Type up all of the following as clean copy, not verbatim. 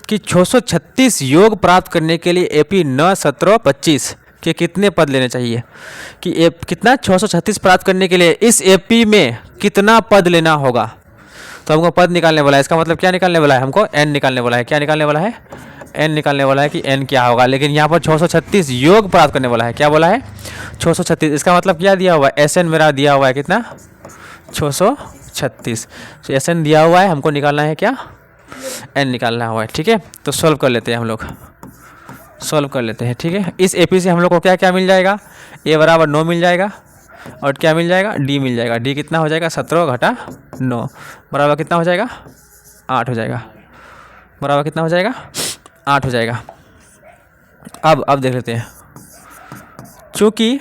कि 636 योग प्राप्त करने के लिए एपी 9, 17, 25 के कितने पद लेने चाहिए, कि कितना 636 प्राप्त करने के लिए इस एपी में कितना पद लेना होगा। तो हमको पद निकालने वाला है, इसका मतलब क्या निकालने वाला है, हमको एन निकालने वाला है। क्या निकालने वाला है, एन निकालने वाला है कि एन क्या होगा। लेकिन यहाँ पर 636 योग प्राप्त करने वाला है, क्या बोला है 636। इसका मतलब क्या दिया हुआ है, एस एन मेरा दिया हुआ है कितना 636। तो एस एन दिया हुआ है, हमको निकालना है क्या, एन निकालना हुआ है। ठीक है, तो सॉल्व कर लेते हैं, हम लोग सॉल्व कर लेते हैं। ठीक है, इस एपी से हम लोग को क्या क्या मिल जाएगा, ए बराबर 9 मिल जाएगा और क्या मिल जाएगा, डी मिल जाएगा। डी कितना हो जाएगा 17 घटा 9 बराबर कितना हो जाएगा 8 हो जाएगा, बराबर कितना हो जाएगा 8 हो जाएगा। अब देख लेते हैं, चूँकि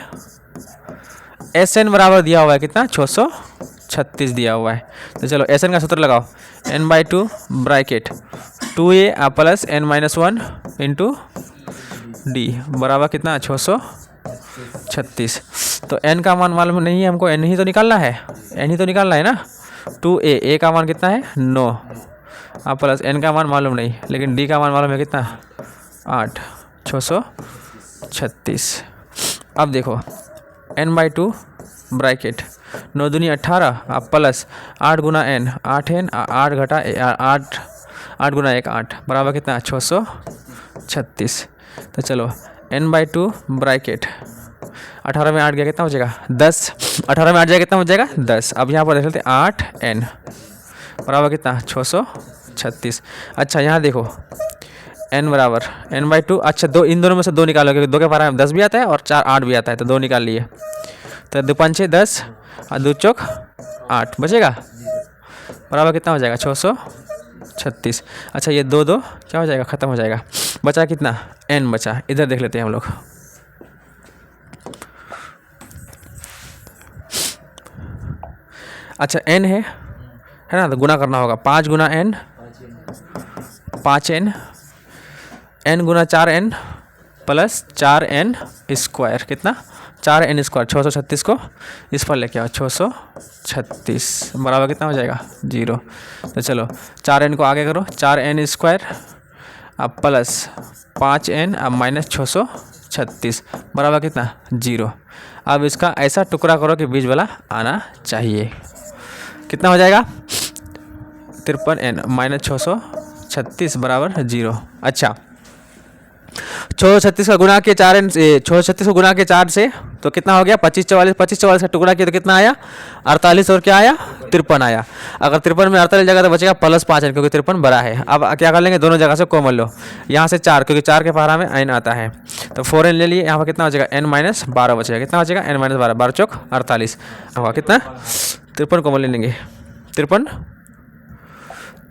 एस एन बराबर दिया हुआ है कितना 636 दिया हुआ है, तो चलो एस एन का सूत्र लगाओ, n by 2 bracket 2a plus n-1 into D बराबर कितना 636। तो n का मान मालूम नहीं है हमको, n ही तो निकालना है, n ही तो निकालना है ना। 2a, a का मान कितना है 9 प्लस n का मान मालूम नहीं, लेकिन d का मान मालूम है कितना 8, 636। अब देखो n बाई 2 ब्रैकेट 9 दूनी 18 प्लस 8 गुना n, 8n 8 घटा 8 गुना 1 8 बराबर कितना 636। तो चलो n बाई 2 ब्रैकेट 18 में 8 गया कितना हो जाएगा 10, 18 में 8 जाएगा कितना हो जाएगा 10। अब यहाँ पर देख लेते हैं 8n बराबर कितना 636। अच्छा यहाँ देखो n बराबर n बाई 2, अच्छा दो, इन दोनों में से 2 निकालो क्योंकि 2 के पारा में 10 भी आता है और 4 8 भी आता है, तो 2 निकाल लिए। तो 2 5 6 10 और 2 चौक 8 बचेगा, बराबर कितना हो जाएगा 636। अच्छा ये 2 2 क्या हो जाएगा, ख़त्म हो जाएगा, बचा कितना n बचा। इधर देख लेते हैं हम लोग, अच्छा n है ना, तो गुना करना होगा 5 गुना n 5n, n गुना 4n प्लस 4n स्क्वायर कितना 4n स्क्वायर 636 को इस पर लेके आओ 636 बराबर कितना हो जाएगा 0। तो चलो 4n को आगे करो, 4n स्क्वायर अब प्लस 5n अब माइनस 636 बराबर कितना 0। अब इसका ऐसा टुकड़ा करो कि बीच वाला आना चाहिए, कितना हो जाएगा 53n माइनस 636 बराबर 0। अच्छा 636 का गुना के 4n से 636 को गुना के 4 से तो कितना हो गया 25 44, 25 44 का टुकड़ा किया तो कितना आया 48 और क्या आया 53 आया। अगर 53 में 48 जगह तो बचेगा प्लस 5n क्योंकि 53 बड़ा है। अब क्या कर लेंगे, दोनों जगह से कॉमन लो, यहाँ से 4 क्योंकि 4 के पहाड़ा में n आता है, तो 4n ले लिए, यहाँ पर कितना हो जाएगा n माइनस 12 बचेगा, कितना हो जाएगा n माइनस 12, 12 चौक 48 होगा कितना 53 कॉमन ले लेंगे,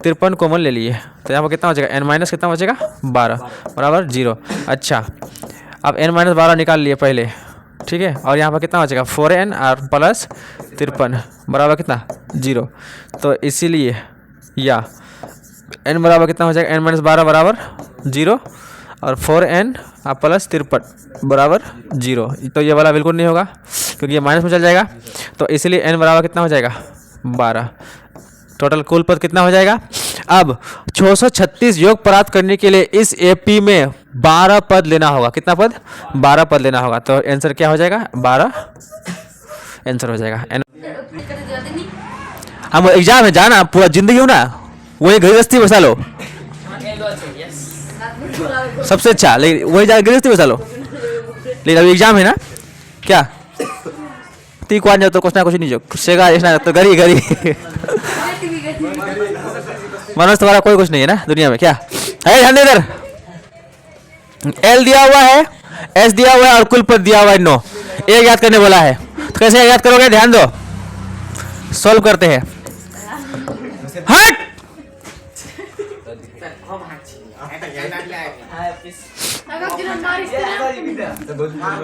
53 कॉमन ले लिए, तो यहाँ पर कितना हो जाएगा n माइनस कितना बचेगा 12 बराबर 0। अच्छा अब n माइनस 12 निकाल लिए पहले, ठीक है, और यहाँ पर कितना हो जाएगा 4n और प्लस 53 बराबर कितना 0। तो इसीलिए या n बराबर कितना हो जाएगा n माइनस 12 बराबर 0 और 4n और प्लस 53 बराबर 0। तो ये वाला बिल्कुल नहीं होगा क्योंकि ये माइनस में चल जाएगा, तो इसीलिए n बराबर कितना हो जाएगा 12। टोटल कुल पद कितना हो जाएगा। अब 636 योग प्राप्त करने के लिए इस एपी में 12 पद लेना होगा, कितना पद 12 पद लेना होगा, तो आंसर क्या हो जाएगा 12 आंसर हो जाएगा। हम एग्जाम है जाना पूरा जिंदगी हो ना, वही गृहस्थी बसा लो सबसे अच्छा, लेकिन वही जाकर गृहस्थी बसा लो, लेकिन अभी एग्जाम है ना क्या ती को जाओ तो कुछ ना कुछ नहीं जो सेगा ऐसा तो गरी गरी मनोज तुम्हारा कोई कुछ नहीं है ना दुनिया में, क्या है ध्यान इधर एल दिया हुआ है, एस दिया हुआ है और कुल पद दिया हुआ है 9, एक याद करने बोला है, तो कैसे याद करोगे ध्यान दो, सॉल्व करते हैं। हट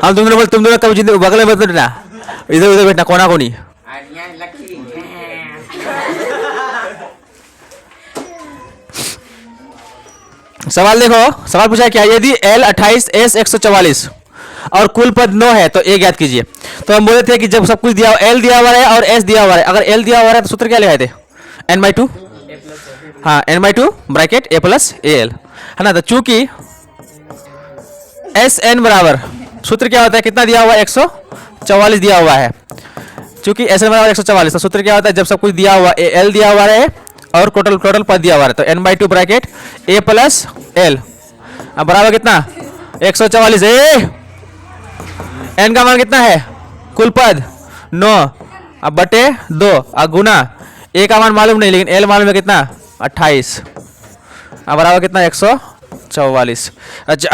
हम तुम दोनों कब जिंदगी बगल में बैठना, इधर उधर बैठना कोना कोनी। सवाल देखो, सवाल पूछा है क्या, यदि L 28 S 144 और कुल पद 9 है तो एक याद कीजिए। तो हम बोले थे कि जब सब कुछ दिया L दिया हुआ है और S दिया हुआ है, अगर L दिया हुआ है तो सूत्र क्या लगाए थे n/2, हाँ n/2 bracket a plus A L, है ना। तो चूंकि एस एन बराबर, सूत्र क्या होता है, कितना दिया हुआ है, 144 दिया हुआ है। चूंकि एस एन बराबर 144, तो सूत्र क्या होता है, जब सब कुछ दिया हुआ, एल दिया हुआ है और टोटल पद दिया हुआ है, तो n/2 ब्रैकेट ए प्लस एल, अब बराबर कितना 144। एन का मान कितना है, कुल पद 9, अब बटे 2, अब गुना, ए का मान मालूम नहीं लेकिन एल मालूम है कितना 28, अब बराबर कितना 144। अच्छा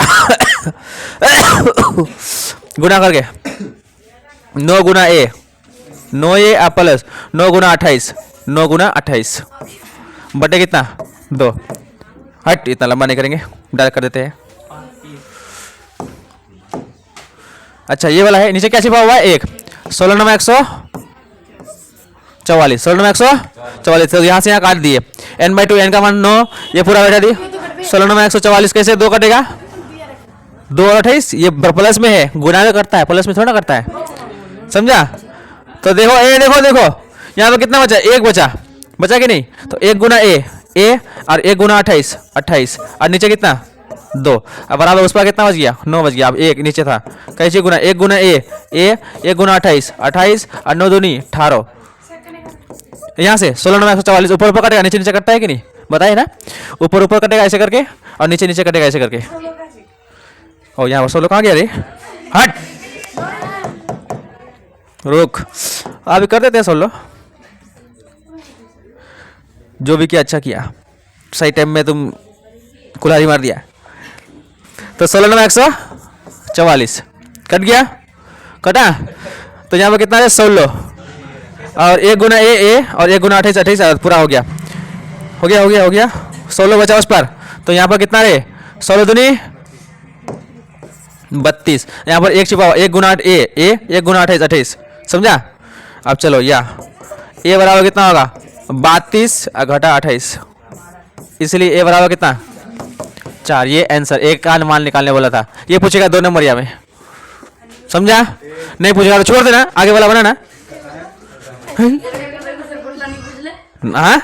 गुना करके 9 गुना ए, 9 ए प्लस 9 गुना 28, 9 गुना 28 बटे कितना 2। हट, इतना लंबा नहीं करेंगे, डायरेक्ट कर देते हैं। अच्छा ये वाला है, नीचे क्या छिपा हुआ है, 1, 16 9 144, 16 9 144, तो यहाँ से यहाँ काट दिए, n/2, n का मान 9, ये पूरा बैठा दिए, 16 9 144 कैसे 2 कटेगा, 2 और 28, ये प्लस में है, गुना में करता है, प्लस में थोड़ा करता है, समझा। तो देखो ए, देखो यहाँ पे कितना बचा, 1 बचा कि नहीं, तो 1 गुना ए और 1 गुना 28 और नीचे कितना 2, अब बराबर उस पर कितना बच गया, 9 बच गया। अब 1 नीचे था, कैसे गुना, 1 गुना ए 1 गुना 28 और 9 दूनी 18, यहाँ से 16 9 144 ऊपर कटेगा, नीचे नीचे कटता है कि नहीं, बताइए ना, ऊपर कटेगा ऐसे करके और नीचे नीचे कटेगा ऐसे करके। और यहाँ 16 कहाँ गया रे, हट रुक, अभी कर देते हैं 16, जो भी किया अच्छा किया, सही टाइम में तुम कुल्हाड़ी मार दिया। तो 16 9 144 कट गया, कटा, तो यहाँ पर कितना है 16 और 1 गुना ए और 1 गुना 28 पूरा हो गया 16 बचा उस पर, तो यहाँ पर कितना है 16 दूनी 32, यहाँ पर 1 छिपा हुआ, 1 गुना 1 गुना 28, समझा। अब चलो या ए बराबर कितना होगा 32 घटा 28, इसलिए ए बराबर कितना 4, ये आंसर। एक का मान निकालने बोला था, ये पूछेगा 2 नंबर में, समझा, नहीं पूछेगा तो छोड़ देना, आगे वाला बनाना। हाँ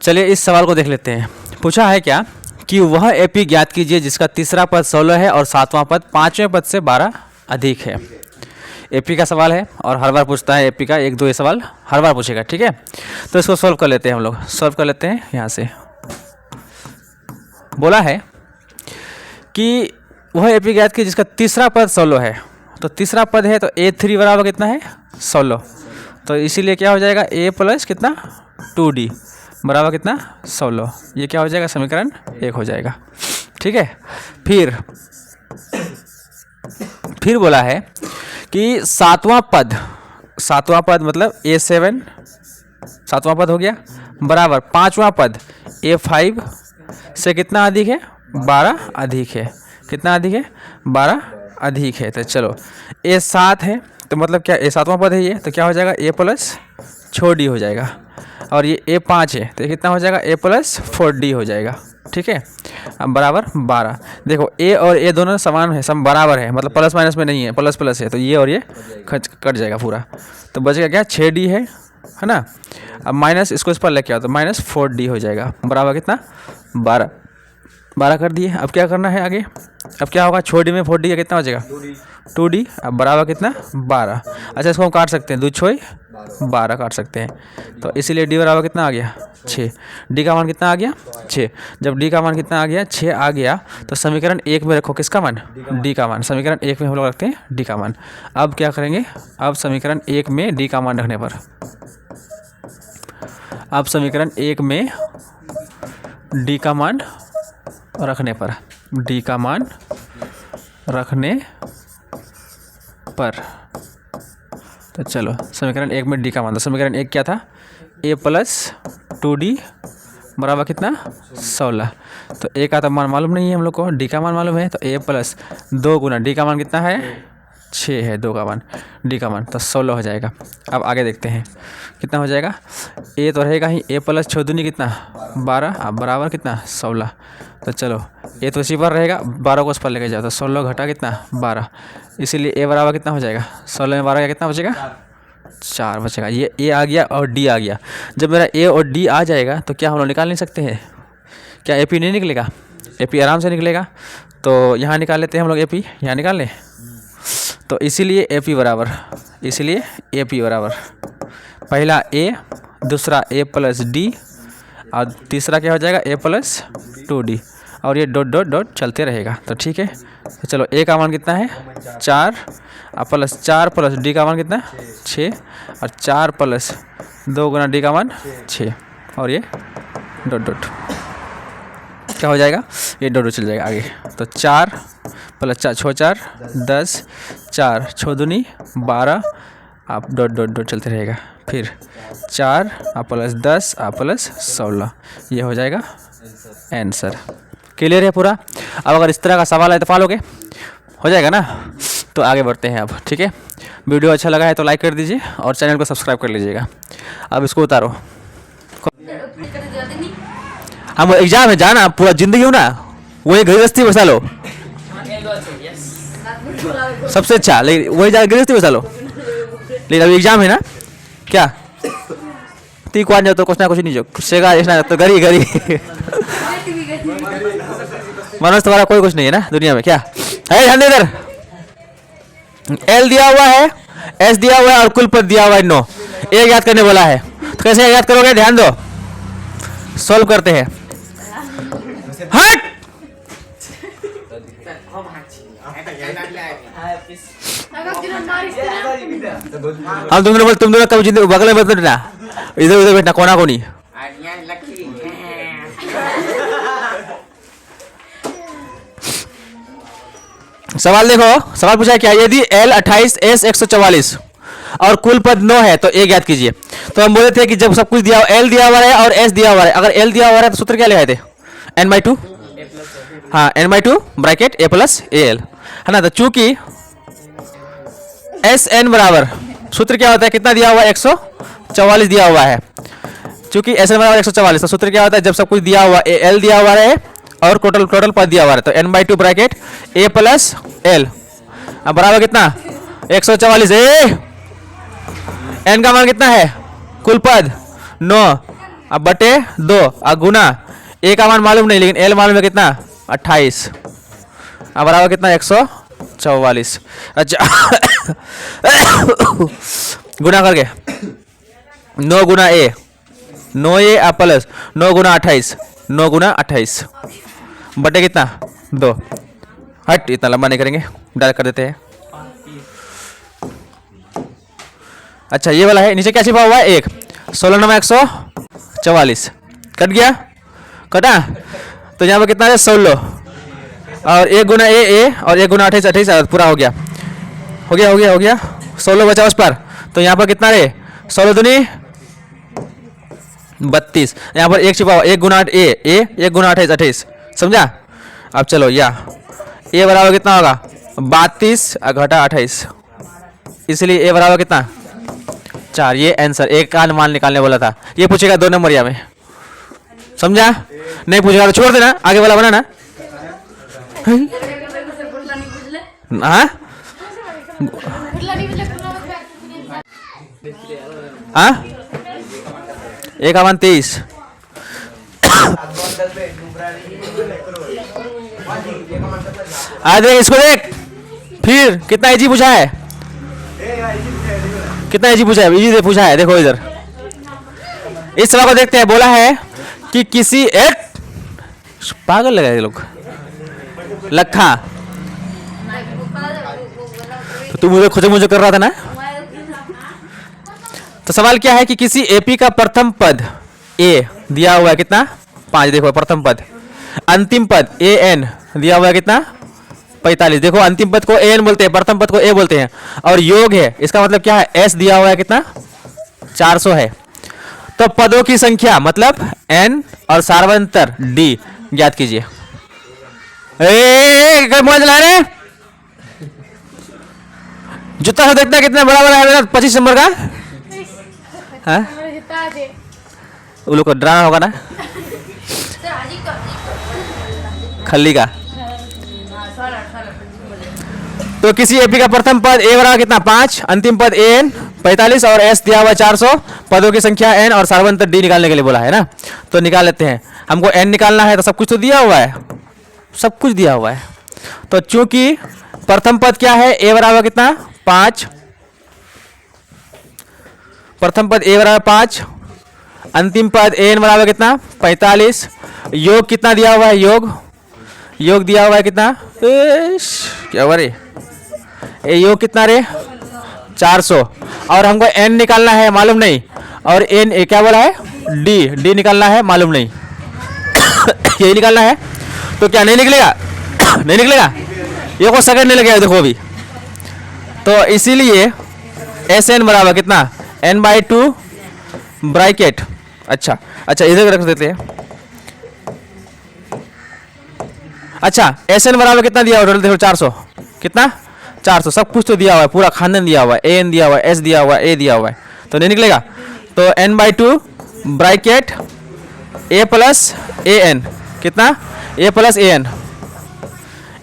चलिए इस सवाल को देख लेते हैं। पूछा है क्या कि वह एपी ज्ञात कीजिए जिसका तीसरा पद 16 है और सातवां पद 5वें पद से 12 अधिक है। एपी का सवाल है और हर बार पूछता है एपी का, 1 2 ये सवाल हर बार पूछेगा, ठीक है। तो इसको सॉल्व कर लेते हैं, हम लोग सॉल्व कर लेते हैं। यहाँ से बोला है कि वह एपी ज्ञात कीजिए जिसका तीसरा पद 16 है, तो तीसरा पद है तो A3 बराबर कितना है 16, तो इसीलिए क्या हो जाएगा A प्लस कितना 2D बराबर कितना 16, ये क्या हो जाएगा समीकरण 1 हो जाएगा, ठीक है। फिर बोला है कि सातवां पद मतलब A7 सातवां पद हो गया बराबर 5वां पद A5 से कितना अधिक है 12 अधिक है, कितना अधिक है 12 अधिक है। तो चलो A7 है तो मतलब क्या A7वां पद है ये, तो क्या हो जाएगा A प्लस 4D हो जाएगा, और ये A5 है तो कितना हो जाएगा A प्लस 4D हो जाएगा, ठीक है। अब बराबर 12, देखो A और A दोनों समान है, सब बराबर है, मतलब प्लस माइनस में नहीं है, प्लस प्लस है, तो ये और ये कट जाएगा पूरा, तो बचेगा क्या 6D है ना। अब माइनस इसको इस पर लेके आओ तो माइनस 4D हो जाएगा, बराबर कितना 12 कर दिए। अब क्या करना है आगे, अब क्या होगा 6D में 4D का कितना हो जाएगा 2D, अब बराबर कितना 12। अच्छा इसको हम काट सकते हैं, 2 6 12 काट सकते हैं, तो इसीलिए D बराबर कितना आ गया 6, D का मान कितना आ गया 6। जब D का मान कितना आ गया 6 आ गया, तो समीकरण 1 में रखो किसका मान D का मान, समीकरण 1 में हम लोग रखते हैं D का मान। अब क्या करेंगे, अब समीकरण 1 में D का मान रखने पर, अब समीकरण 1 में D का मान रखने पर, D का मान रखने पर, तो चलो समीकरण 1 में D का मान, तो समीकरण 1 क्या था A प्लस 2D बराबर कितना 16, तो A का तो मान मालूम नहीं है हम लोग को, D का मान मालूम है, तो A प्लस 2 गुना D का मान कितना है 6 है, 2 का मान D का मान, तो 16 हो जाएगा। अब आगे देखते हैं कितना हो जाएगा, A तो रहेगा ही, A प्लस 6 दूनी कितना 12, अब बराबर कितना 16, तो चलो A तो इसी पर रहेगा, 12 को उस पर लेके जाओ, तो 16 घटा कितना 12, इसीलिए A बराबर कितना हो जाएगा 16 में 12 का कितना बचेगा 4 बचेगा, ये ए आ गया और डी आ गया। जब मेरा ए और डी आ जाएगा तो क्या हम लोग निकाल नहीं सकते हैं? क्या ए पी नहीं निकलेगा? ए पी आराम से निकलेगा। तो यहाँ निकाल लेते हैं हम लोग ए पी, यहाँ निकाल लें। तो इसीलिए ए पी बराबर, इसीलिए ए पी बराबर पहला ए, दूसरा ए प्लस डी और तीसरा क्या हो जाएगा ए प्लस 2d, और ये डॉट डॉट डॉट चलते रहेगा। तो ठीक है, तो चलो ए का मान कितना है 4 और प्लस 4 प्लस डी का मान कितना है 6, और 4 प्लस 2 गुना डी का मान 6, और ये डॉट डॉट क्या हो जाएगा, ये डॉट डॉट चल जाएगा आगे। तो 4 प्लस 4 6 4 10, 4 6 दूनी 12, आप डॉट डॉट डॉट चलते रहेगा। फिर 4 प्लस 10 प्लस 16, ये हो जाएगा आंसर। क्लियर है पूरा? अब अगर इस तरह का सवाल है तो पालोगे, हो जाएगा ना। तो आगे बढ़ते हैं अब, ठीक है। वीडियो अच्छा लगा है तो लाइक कर दीजिए और चैनल को सब्सक्राइब कर लीजिएगा। अब इसको उतारो। हम एग्जाम है जाना, पूरा जिंदगी हो ना, वही गृहस्थी बसा लो सबसे अच्छा, लेकिन वही जा गृहस्थी बसा लो। लेकिन अभी एग्जाम है ना, क्या ती को जाओ तो कुछ ना कुछ नहीं, जो सेगा तो गरी गरी मनोज तुम्हारा कोई कुछ नहीं है ना दुनिया में, क्या है? ध्यान दे इधर, एल दिया हुआ है, एस दिया हुआ है और कुल पद दिया हुआ है 9। एक याद करने बोला है, तो कैसे याद करोगे? ध्यान दो, सॉल्व करते हैं। हट, हम तुम दोनों कभी जिंदगी बगल में बैठना, इधर उधर बैठना, कोना कोनी। सवाल देखो, सवाल पूछा क्या, यदि L 28 S 144 और कुल पद 9 है तो एक याद कीजिए। तो हम बोले थे कि जब सब कुछ दिया, L दिया हुआ है और S दिया हुआ है, अगर L दिया हुआ है तो सूत्र क्या लगाए थे? n/2, हाँ n/2 bracket a plus al, है ना। तो चूंकि Sn बराबर सूत्र क्या होता है, कितना दिया हुआ है 144 दिया हुआ है, चूंकि Sn बराबर 144, तो सूत्र क्या होता है, जब सब कुछ दिया हुआ L दिया हुआ है और टोटल पद दिया हुआ है, तो n/2 bracket a plus l, अब बराबर कितना 144, n का मान कितना है, कुल पद 9, अब बटे 2, अब गुना a का मान मालूम नहीं लेकिन l मालूम है कितना 28, अब बराबर कितना 144। अच्छा गुना करके 9 गुना a 9a प्लस 9 गुना 28, 9 गुना 28 बटे कितना 2। हट, इतना लंबा नहीं करेंगे, डायरेक्ट कर देते हैं। अच्छा ये वाला है, नीचे क्या छिपा हुआ है 1, 16 9 144, कट गया, कटा। तो यहाँ पर कितना है 16, और 1 गुना ए और 1 गुना 28 28 पूरा हो गया, हो गया हो गया हो गया 16 बचा उस पर। तो यहाँ पर कितना रहे 16 दूनी 32, यहाँ पर 1 छिपा हुआ 1 गुना 8 ए 1 गुना 28 28, समझा। अब चलो या ए बराबर कितना होगा 32 घटा 28, इसलिए ए बराबर कितना 4। ये आंसर, एक का मान निकालने बोला था। ये पूछेगा 2 नंबर में, समझा। नहीं पूछेगा तो छोड़ देना, आगे वाला बनाना। हाँ हाँ, एक का मान 23। देख इसको देख, फिर कितना इजी पूछा है, कितना इजी पूछा है, इजी से पूछा है। देखो इधर इस सवाल को देखते हैं, बोला है कि किसी एक पागल लगा लोग लखा, तो तू मुझे खोजे मुझे कर रहा था ना। तो सवाल क्या है कि किसी एपी का प्रथम पद ए दिया हुआ है कितना 5, देखो प्रथम पद, अंतिम पद ए एन दिया हुआ है कितना 45, देखो अंतिम पद को एन बोलते हैं, प्रथम पद को ए बोलते हैं, और योग है, इसका मतलब क्या है एस दिया हुआ है कितना 400 है। तो पदों की संख्या मतलब एन और सार्वंतर डी ज्ञात कीजिए। मोबाइल चला रहे जूता से देखना कितना बड़ा बड़ा है, 25 नंबर का। हाँ वो लोग को डराना होगा ना, खल्ली का। तो किसी एपी का प्रथम पद ए बराबर कितना 5, अंतिम पद एन 45 और s दिया हुआ है 400, पदों की संख्या n और सार्वंतर d निकालने के लिए बोला है ना, तो निकाल लेते हैं। हमको n निकालना है तो सब कुछ तो दिया हुआ है, सब कुछ दिया हुआ है। तो चूंकि प्रथम पद क्या है, a बराबर कितना 5, प्रथम पद a बराबर 5, अंतिम पद an बराबर कितना 45, योग कितना दिया हुआ है, योग दिया हुआ है कितना, क्या हुआ रे, ये योग कितना रे 400, और हमको n निकालना है मालूम नहीं, और n क्या बोला है d निकालना है मालूम नहीं यही निकालना है, तो क्या नहीं निकलेगा नहीं निकलेगा, ये को सेकंड नहीं लगेगा देखो अभी। तो इसीलिए Sn बराबर कितना n/2 ब्रैकेट, अच्छा इधर रख देते हैं। अच्छा Sn बराबर कितना दिया हुआ टोटल देखो 400, कितना 400, सब कुछ तो दिया हुआ है, पूरा खानदान दिया हुआ है, an दिया हुआ है, s दिया हुआ है, a दिया हुआ है, तो नहीं निकलेगा। तो n/2 bracket a plus an, कितना a plus an,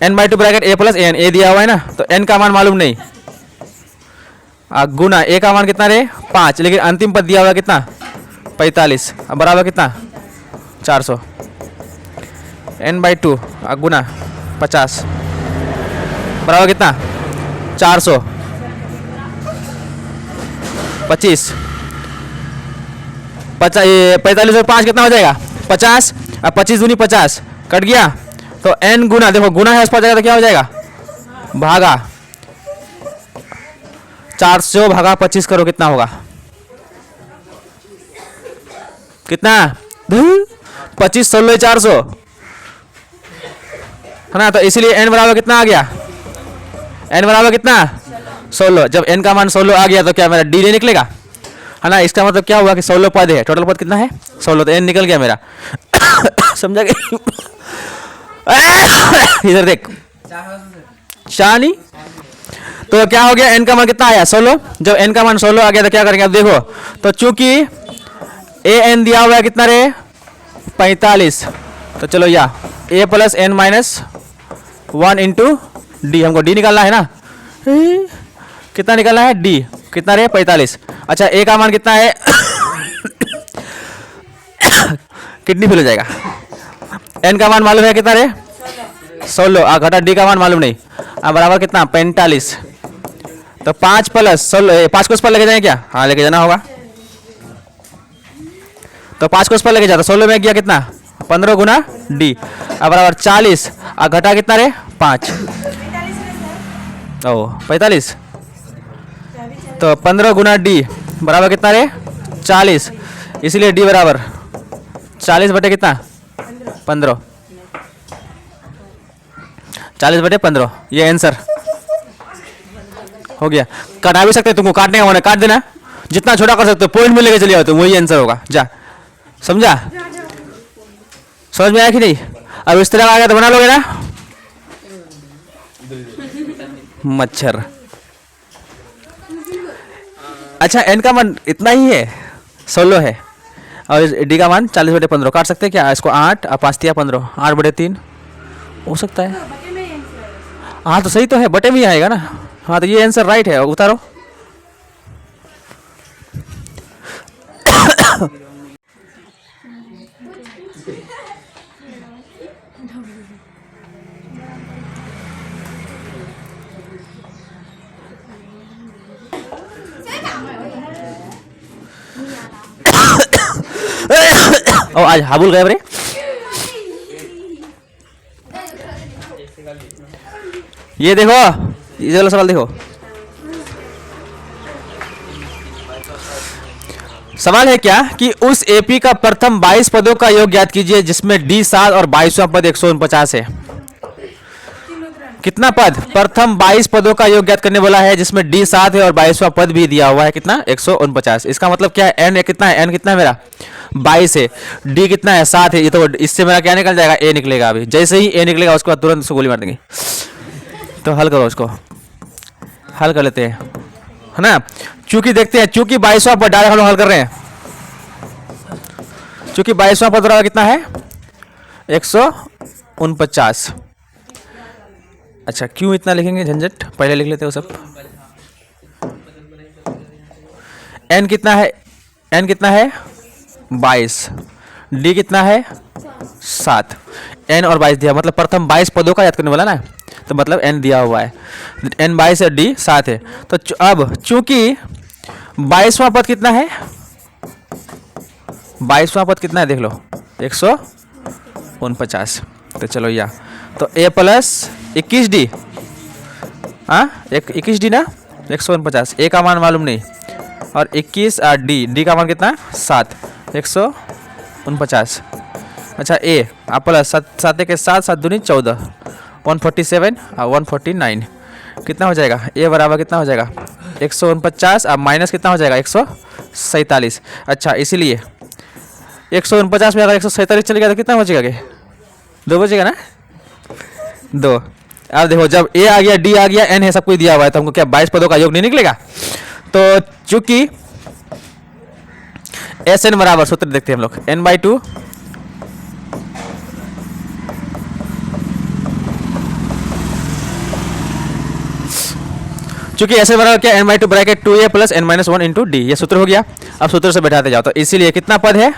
n/2 bracket a plus an, a दिया हुआ है ना, तो n का मान मालूम नहीं, गुना a का मान कितना रे 5, लेकिन अंतिम पद दिया हुआ कितना 45, अब बराबर कितना 400, n/2 गुना 50 बराबर कितना 400, 25, 45 और 5 कितना हो जाएगा 50, अब 25 दूनी 50 कट गया, तो n गुना, देखो गुना है उस पर जाएगा तो क्या हो जाएगा भागा, 400 भागा 25 करो कितना होगा, कितना 25 16 400 है ना, तो इसलिए n बराबर कितना आ गया, n बराबर कितना 16, जब n का मान 16 आ गया तो क्या मेरा d नहीं निकलेगा, है ना, इसका मतलब क्या हुआ कि 16 पद है, टोटल पद कितना है 16, तो n निकल गया मेरा समझा गया इधर देख शानी, तो क्या हो गया n का मान कितना आया 16, जब n का मान 16 आ गया तो क्या करेंगे अब देखो, तो चूंकि an दिया हुआ है कितना रे 45, तो चलो या a plus n minus 1 into D, हमको d निकालना है ना, कितना निकालना है d, कितना रे 45, अच्छा a का मान कितना है कितनी फिल हो जाएगा, n का मान मालूम है कितना रे 16, घटा d का मान मालूम नहीं, अब बराबर कितना 45, तो 5 प्लस 16, 5 को उस पर लेके जाए क्या, हाँ लेके जाना होगा, तो 5 को उस पर लेके जाता, 16 में गया कितना 15 गुना डी, अब बराबर 40, घटा कितना रे 5, ओ 45, तो 15 गुना डी बराबर कितना रे 40, इसलिए डी बराबर 40 बटे कितना 15, 40 बटे 15, ये आंसर हो गया। काटा भी सकते, तुमको काटने का मन है काट देना, जितना छोटा कर सकते हो, पॉइंट में लेके चले आओ, तुम वही आंसर होगा, जा समझा, समझ में आया कि नहीं, अब इस तरह का आ गया तो बना लोगे ना, मच्छर। अच्छा n का मान इतना ही है 16 है, और डी का मान 40 बटे 15, काट सकते हैं क्या इसको, 8 और 5 दिया 15, 8 बटे 3 हो सकता है, हाँ तो सही तो है, बटे में ही आएगा ना, हाँ तो ये आंसर राइट है, उतारो ओ आज हाबुल गए रे, ये देखो ये वाला सवाल देखो, सवाल है क्या कि उस एपी का प्रथम 22 पदों का योग ज्ञात कीजिए जिसमें डी 7 और 22वां पद 149 है, कितना पद, प्रथम 22 पदों का योग ज्ञात करने बोला है जिसमें डी 7 है और 22वां पद भी दिया हुआ है कितना 149, इसका मतलब क्या है n कितना है, n कितना है मेरा 22 है, d कितना है 7 है, ये तो इससे मेरा क्या निकल जाएगा a निकलेगा, अभी जैसे ही a निकलेगा उसके बाद तुरंत उसको गोली मार देंगे, तो हल करो उसको, हल कर लेते हैं है ना, चूंकि देखते हैं, चूंकि 22वां पद डायरेक्ट हम लोग हल कर रहे हैं, चूंकि 22वां पद बराबर कितना है 149, अच्छा क्यों इतना लिखेंगे झंझट, पहले लिख लेते हो सब, एन कितना है, एन कितना है 22, डी कितना है 7। एन और 22 दिया, मतलब प्रथम 22 पदों का याद करने वाला ना, तो मतलब एन दिया हुआ है, एन 22 है, डी 7 है। तो अब चूंकि 22वां पद कितना है, 22वां पद कितना है देख लो 149। तो चलो या तो ए प्लस 21 डी, हाँ 21 डी ना 149, ए का मान मालूम नहीं, और 21 और डी का मान कितना 7, 149। अच्छा ए आप प्लस 7 के 7, 7 दूनी 14, 147 और 149 कितना हो जाएगा, ए बराबर कितना हो जाएगा 149 और माइनस कितना हो जाएगा 147। अच्छा इसीलिए 149 में अगर 147 चलेगा तो कितना बचेगा, के 2 बचेगा ना, 2। अब देखो जब ए आ गया, डी आ गया, एन है, सब कुछ दिया हुआ है, तो हमको क्या 22 पदों का योग नहीं निकलेगा। तो चूंकि एस एन बराबर, सूत्र देखते हैं हम लोग, n/2 चूंकि एस एन बराबर क्या n/2 bracket 2a plus n-1 into D, ये सूत्र हो गया। अब सूत्र से बैठाते जाओ, तो इसीलिए कितना पद है,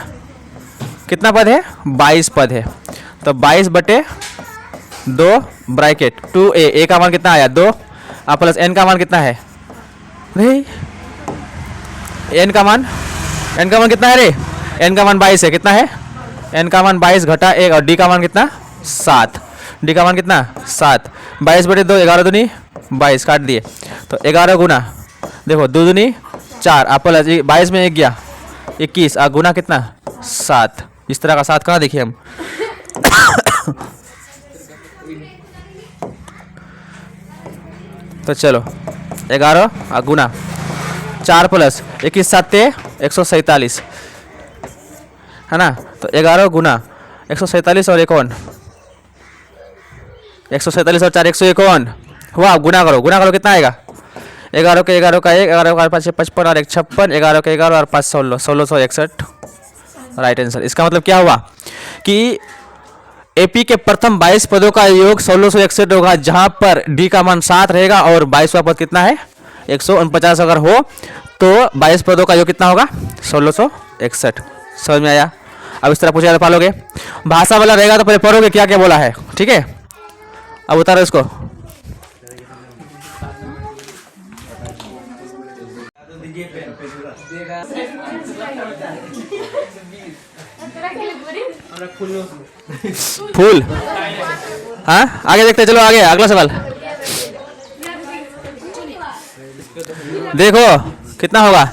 कितना पद है 22 पद है। तो 22/2 ब्रैकेट 2a, ए का मान कितना आया 2, और प्लस n का मान कितना है, नहीं n का मान कितना है रे, n का मान 22 है, कितना है n का मान 22 घटा 1, और d का मान कितना 7, d का मान कितना 7, 22/2 11 दूनी 22 काट दिए, तो 11 गुना देखो 2 दूनी 4, आप प्लस 22 में 1 गया 21, और गुना कितना 7, इस तरह का 7 कहाँ देखिए हम तो चलो 11 और गुना 4 प्लस 21 7 147 है ना, तो 11 गुना 147 और 1 147 और 4 151 हुआ। गुना करो कितना आएगा, 11 के 11 का 1, 11 का 5 55 और 1 56, 11 के 11 और 5 16 1661 राइट आंसर। इसका मतलब क्या हुआ कि एपी के प्रथम 22 पदों का योग 1661 होगा, जहां पर डी का मान 7 रहेगा और 22वां पद कितना है 149 अगर हो तो 22 पदों का योग कितना होगा 1661। समझ में आया। अब इस तरह पूछा तो पालोगे, भाषा वाला रहेगा तो पहले पढ़ोगे क्या क्या बोला है, ठीक है। अब उतारो इसको, फूल, हाँ आगे देखते चलो, आगे अगला सवाल देखो कितना होगा,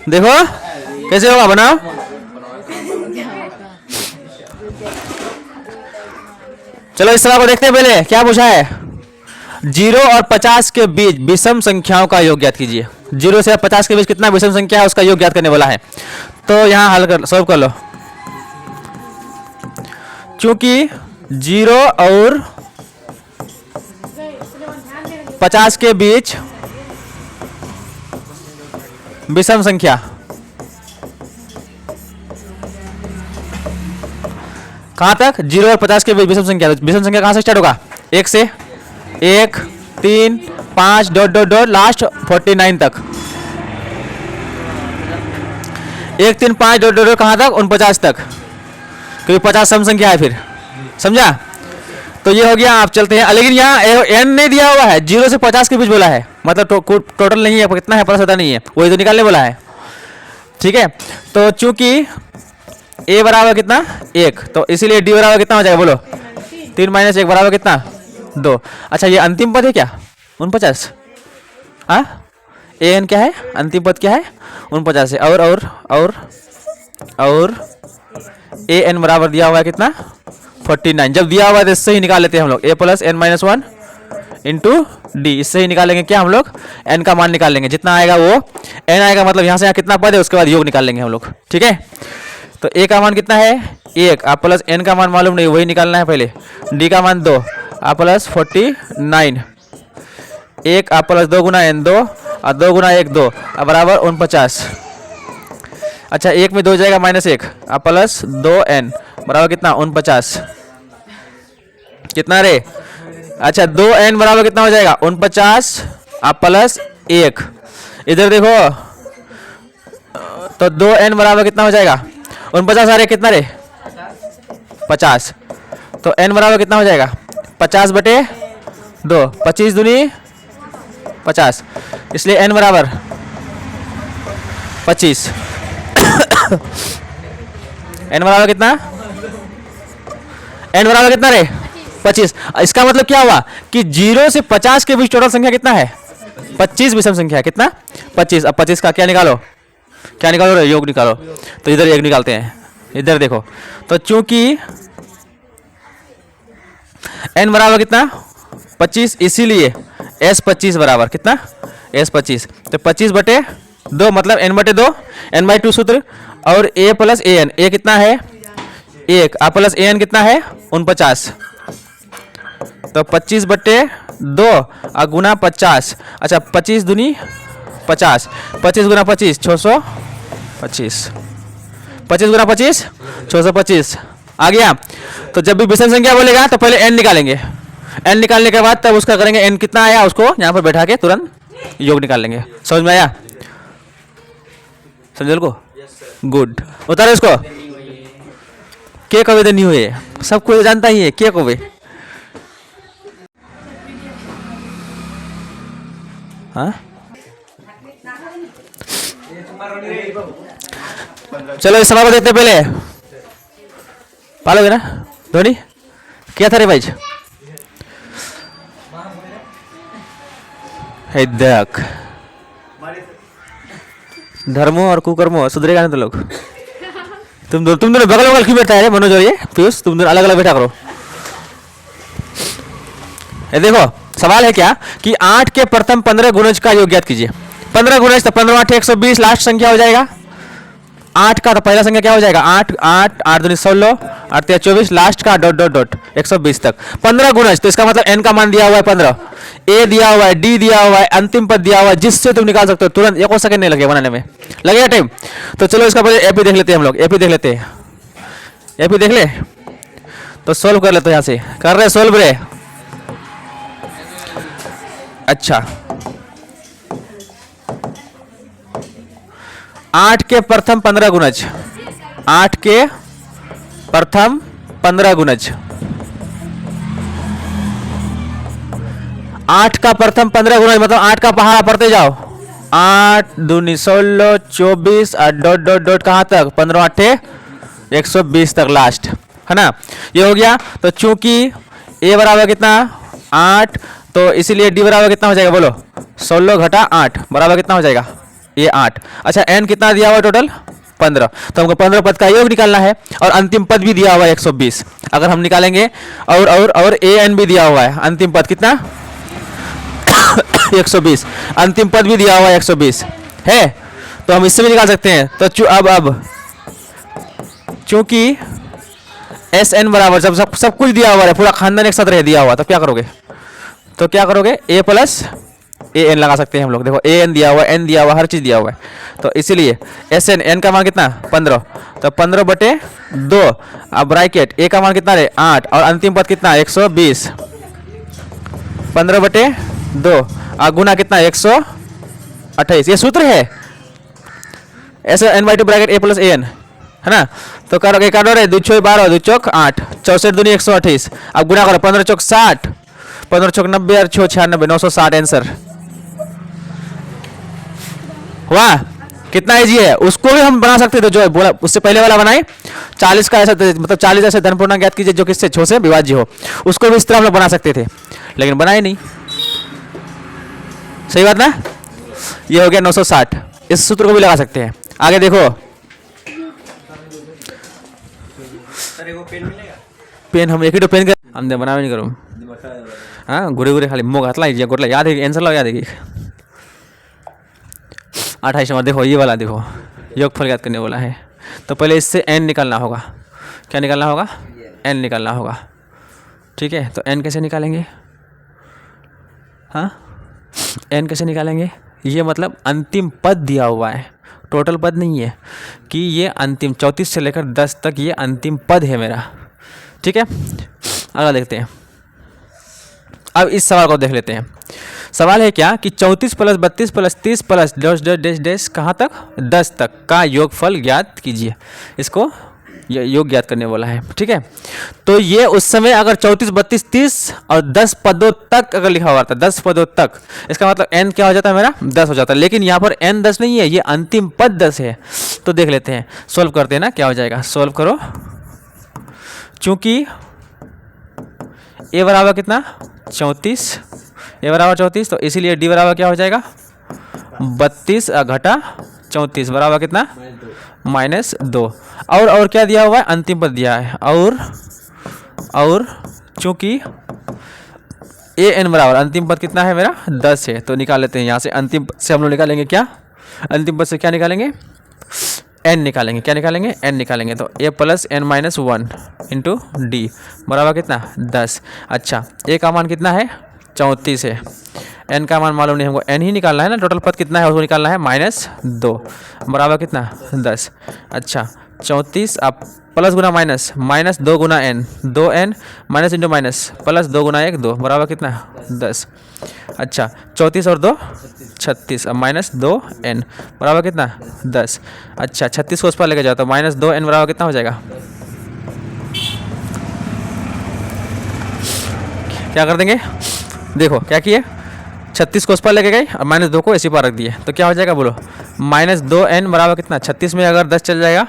देखो कैसे होगा बनाओ। चलो इस सवाल को देखते हैं, पहले क्या पूछा है, 0 और 50 के बीच विषम संख्याओं का योग ज्ञात कीजिए। 0 से 50 के बीच कितना विषम संख्या है उसका योग ज्ञात करने वाला है। तो यहां हल कर सॉल्व कर लो। चूंकि 0 और 50 के बीच विषम संख्या, कहां तक 0 और 50 के बीच विषम संख्या, विषम संख्या कहां से स्टार्ट होगा 1 से, 1 3 5 डॉट डॉट डॉट लास्ट 49 तक, 1 3 5 डॉट डॉट कहां तक 49 तक, क्योंकि 50 सम संख्या है फिर, समझा। तो ये हो गया। आप चलते हैं, लेकिन यहाँ एन नहीं दिया हुआ है, 0 से 50 के बीच बोला है, मतलब टोटल नहीं है, कितना है पता नहीं है, वही तो निकालने बोला है, ठीक है। तो चूंकि ए बराबर कितना 1, तो इसीलिए डी बराबर कितना हो जाएगा बोलो 3 माइनस 1 बराबर कितना 2। अच्छा ये अंतिम पद है क्या 49, हाँ ए एन क्या है, अंतिम पद क्या है 49 है, और ए एन बराबर दिया हुआ है कितना 49। जब दिया हुआ है तो इससे ही निकाल लेते हैं हम लोग, A plus N minus 1 into D, इससे ही निकालेंगे क्या हम लोग एन का मान निकाल लेंगे, जितना आएगा वो एन आएगा, मतलब यहाँ से यहाँ कितना पद है उसके बाद योग निकाल लेंगे हम लोग, ठीक है। तो ए का मान कितना है 1, आप प्लस एन का मान मालूम नहीं, वही निकालना है पहले, डी का मान 2, आप प्लस 49, 1 आप प्लस 2 गुना एन 2 और 2 गुना 1 2 बराबर 49। अच्छा 1 में 2 जाएगा माइनस 1, आप प्लस 2 एन बराबर कितना 49, कितना रे, अच्छा 2 एन बराबर कितना हो जाएगा 49 अब प्लस 1, इधर देखो तो 2n बराबर कितना हो जाएगा 49 आ रहे कितना रे 50, तो n बराबर कितना हो जाएगा 50 बटे 2, 25 दूनी 50, इसलिए n बराबर 25। n बराबर कितना n बराबर कितना रे 25। इसका मतलब क्या हुआ कि 0 से 50 के बीच टोटल संख्या कितना है 25 विषम संख्या है कितना 25। अब 25 का क्या निकालो रे योग निकालो, तो इधर 1 निकालते हैं, इधर देखो तो चूंकि n बराबर कितना 25, इसीलिए s25 बराबर कितना s25, तो 25 बटे 2 मतलब n बटे 2, n/2 सूत्र, और a प्लस an, a कितना है 1, a प्लस an कितना है 49, तो 25 बटे 2 और गुना 50, अच्छा 25 दूनी 50, 25 गुना 25 625, 25 गुना 25 625 आ गया। तो जब भी विषम संख्या बोलेगा तो पहले n निकालेंगे, n निकालने के बाद तब उसका करेंगे n कितना आया उसको यहाँ पर बैठा के तुरंत योग निकाल लेंगे। समझ में आया समझल को गुड। उतारो इसको, के कवे तो नहीं हुए सब कोई जानता ही है के कवे। हाँ चलो इस सवाल को देखते पहले, पालोगे ना धोनी क्या था रे भाई, देख धर्मो और कुकर्मो सुधरेगा नहीं तो लोग। तुम दोनों बगल बगल क्यों बैठा है मनोज और ये पीयूष, तुम दोनों अलग अलग बैठा करो। ये देखो सवाल है क्या कि 8 के प्रथम 15 गुणज का योग ज्ञात कीजिए। 15 गुणज तो 15 8 120 लास्ट संख्या हो जाएगा। 8 का तो पहला संख्या क्या हो जाएगा 8 8 8 दूनी 16 8 3 24 लास्ट का डॉट डॉट डॉट 120 तक 15 गुणज, तो इसका मतलब n का मान दिया हुआ है 15, a दिया हुआ है, d दिया हुआ है, अंतिम पद दिया हुआ है, जिससे तुम निकाल सकते हो तुरंत, 1 सेकंड नहीं लगेगा बनाने में, लगेगा टाइम। तो चलो इसका पहले एपी देख लेते हैं हम लोग, एपी देख लेते हैं, एपी देख ले तो सोल्व कर लेते यहाँ से, कर रहे सोल्व रे। अच्छा 8 के प्रथम 15 गुणज, 8 के प्रथम 15 गुणज, 8 का प्रथम 15 गुणज मतलब 8 का पहाड़ा पढ़ते जाओ, 8 दूनी 16 24 और डॉट डॉट डॉट कहाँ तक 15 8 120 तक लास्ट है ना, ये हो गया। तो चूंकि a बराबर कितना 8, तो इसीलिए d बराबर कितना हो जाएगा बोलो 16 घटा 8 बराबर कितना हो जाएगा ये 8। अच्छा n कितना दिया हुआ है टोटल 15, तो हमको 15 पद का योग निकालना है और अंतिम पद भी दिया हुआ है 120, अगर हम निकालेंगे और an भी दिया हुआ है, अंतिम पद कितना 120, अंतिम पद भी दिया हुआ है 120 है, तो हम इससे भी निकाल सकते हैं। तो अब चूंकि Sn बराबर जब सब कुछ दिया हुआ है, पूरा खानदान एक साथ रह दिया हुआ, तो क्या करोगे a प्लस an लगा सकते हैं हम लोग। देखो an दिया हुआ है, n दिया हुआ, हर चीज दिया हुआ है, तो इसीलिए Sn n का मान कितना 15, तो 15 बटे 2, अब ब्रैकेट a का मान कितना है 8 और अंतिम पद कितना 120, 15 बटे 2 और गुना कितना 128, ये सूत्र है ऐसे n/2 bracket a plus an है ना। तो करोगे काटो रे 2 चौक 12 2 चौक 8 64 दूनी 128, अब गुना करो 15 चौक 60 15 चौक 90 और 6 96 960 आंसर हुआ। कितना इजी है, उसको भी हम बना सकते थे जो बोला उससे पहले वाला बनाए 40 का ऐसा, मतलब 40 ऐसे धन पूर्णांक ज्ञात कीजिए जो किससे 6 से विभाज्य हो, उसको भी इस तरह हम लोग बना सकते थे लेकिन बनाए नहीं। सही बात ना, ये हो गया 960, इस सूत्र को भी लगा सकते हैं। आगे देखो पेन हम एक ही तो पेन कर हम दे बना नहीं करूँ हाँ घुरे खाली मोग हाथ लाई गोटला याद है आंसर लो याद है कि 28 में देखो ये वाला देखो योगफल याद करने वाला है, तो पहले इससे n निकालना होगा, क्या निकालना होगा n निकालना होगा, ठीक है। तो n कैसे निकालेंगे, हाँ n कैसे निकालेंगे, ये मतलब अंतिम पद दिया हुआ है, टोटल पद नहीं है कि ये अंतिम 34 से लेकर 10 तक ये अंतिम पद है मेरा, ठीक है। अगला देखते हैं, अब इस सवाल को देख लेते हैं। सवाल है क्या कि 34 plus 32 plus 30 plus dash dash dash dash कहाँ तक 10 तक का योगफल ज्ञात कीजिए। इसको योग ज्ञात करने वाला है, ठीक है। तो ये उस समय अगर 34 32 30 और 10 पदों तक अगर लिखा हुआ था, 10 पदों तक, इसका मतलब n क्या हो जाता है मेरा 10 हो जाता है। लेकिन यहाँ पर n 10 नहीं है, ये अंतिम पद 10 है। तो देख लेते हैं, सोल्व करते हैं ना, क्या हो जाएगा। सोल्व करो, चूंकि a बराबर कितना 34, a बराबर 34, तो इसीलिए d बराबर क्या हो जाएगा 32 घटा 34 बराबर कितना -2। और क्या दिया हुआ है, अंतिम पद दिया है। और चूंकि an बराबर अंतिम पद कितना है मेरा 10 है, तो निकाल लेते हैं यहाँ से। अंतिम पद से हम लोग निकालेंगे क्या, अंतिम पद से क्या निकालेंगे n निकालेंगे। क्या निकालेंगे n निकालेंगे। तो a plus n minus 1 into D बराबर कितना 10। अच्छा a का मान कितना है 34 है, n का मान मालूम नहीं हमको, n ही निकालना है ना, टोटल पद कितना है उसको निकालना है -2 बराबर कितना 10। अच्छा 34 आप प्लस गुना माइनस, -2 गुना n, 2n minus into minus plus 2 गुना 1 2 बराबर कितना 10। अच्छा 34 और 2 36, अब -2n बराबर कितना 10। अच्छा 36 को उस पर लेके जाओ तो -2n बराबर कितना हो जाएगा, क्या कर देंगे, देखो क्या किए, 36 को उस पर लेके गए और -2 को इसी पर रख दिए, तो क्या हो जाएगा बोलो -2n बराबर कितना 36 में अगर 10 चल जाएगा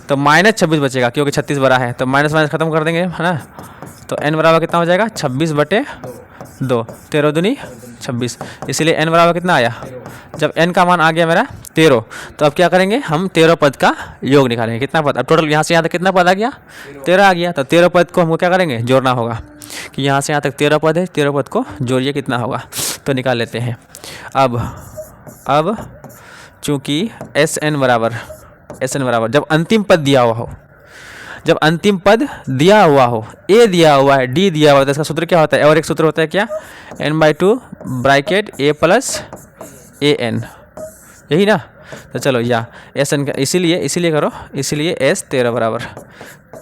तो -26 बचेगा, क्योंकि 36 बड़ा है तो माइनस माइनस खत्म कर देंगे, है ना। तो n बराबर कितना हो जाएगा 26/2, 13 दूनी 26, इसीलिए n बराबर कितना आया। जब n का मान आ गया मेरा 13, तो अब क्या करेंगे हम 13 पद का योग निकालेंगे। कितना पद, अब टोटल यहाँ से यहाँ तक कितना पद आ गया 13 आ गया, तो 13 पद को हमको क्या करेंगे जोड़ना होगा, कि यहाँ से यहाँ तक 13 पद है, 13 पद को जोड़िए कितना होगा, तो निकाल लेते हैं। अब चूँकि Sn बराबर जब अंतिम पद दिया हुआ हो, जब अंतिम पद दिया हुआ हो, a दिया हुआ है, d दिया हुआ है, तो इसका सूत्र क्या होता है, और एक सूत्र होता है क्या n/2 bracket a plus an, यही ना। तो चलो या Sn का इसीलिए करो, इसीलिए S 13 बराबर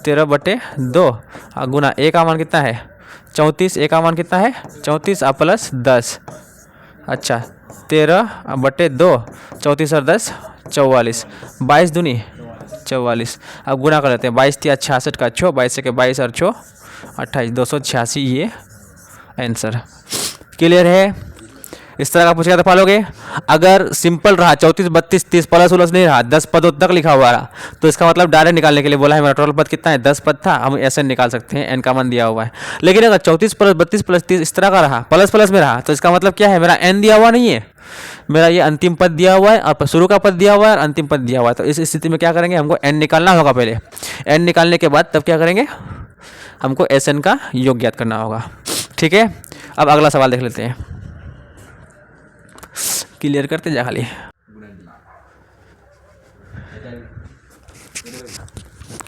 13/2 गुना a का मान कितना है 34, a का मान कितना है 34 प्लस 10। अच्छा 13/2, 34 और 10 44, 22 दूनी 44। अब गुना कर लेते हैं, 22 तिया 66 का 6, 22 के 22 और 6 28, 286 ये आंसर। क्लियर है, इस तरह का पूछेगा तो पालोगे। अगर सिंपल रहा 34 32 30 प्लस उलस नहीं रहा, 10 पदों तक लिखा हुआ रहा, तो इसका मतलब डायरेक्ट निकालने के लिए बोला है। मेरा टोटल पद कितना है 10 पद था, हम ऐसे निकाल सकते हैं, n का मान दिया हुआ है। लेकिन अगर 34 प्लस 32 प्लस 30 इस तरह का रहा, प्लस प्लस में रहा, तो इसका मतलब क्या है, मेरा n दिया हुआ नहीं है, मेरा ये अंतिम पद दिया हुआ है और शुरू का पद दिया हुआ है और अंतिम पद दिया हुआ है। तो इस स्थिति में क्या करेंगे, हमको n निकालना होगा पहले। n निकालने के बाद तब क्या करेंगे, हमको Sn का योग ज्ञात करना होगा। ठीक है, अब अगला सवाल देख लेते हैं। क्लियर करते जा खाली,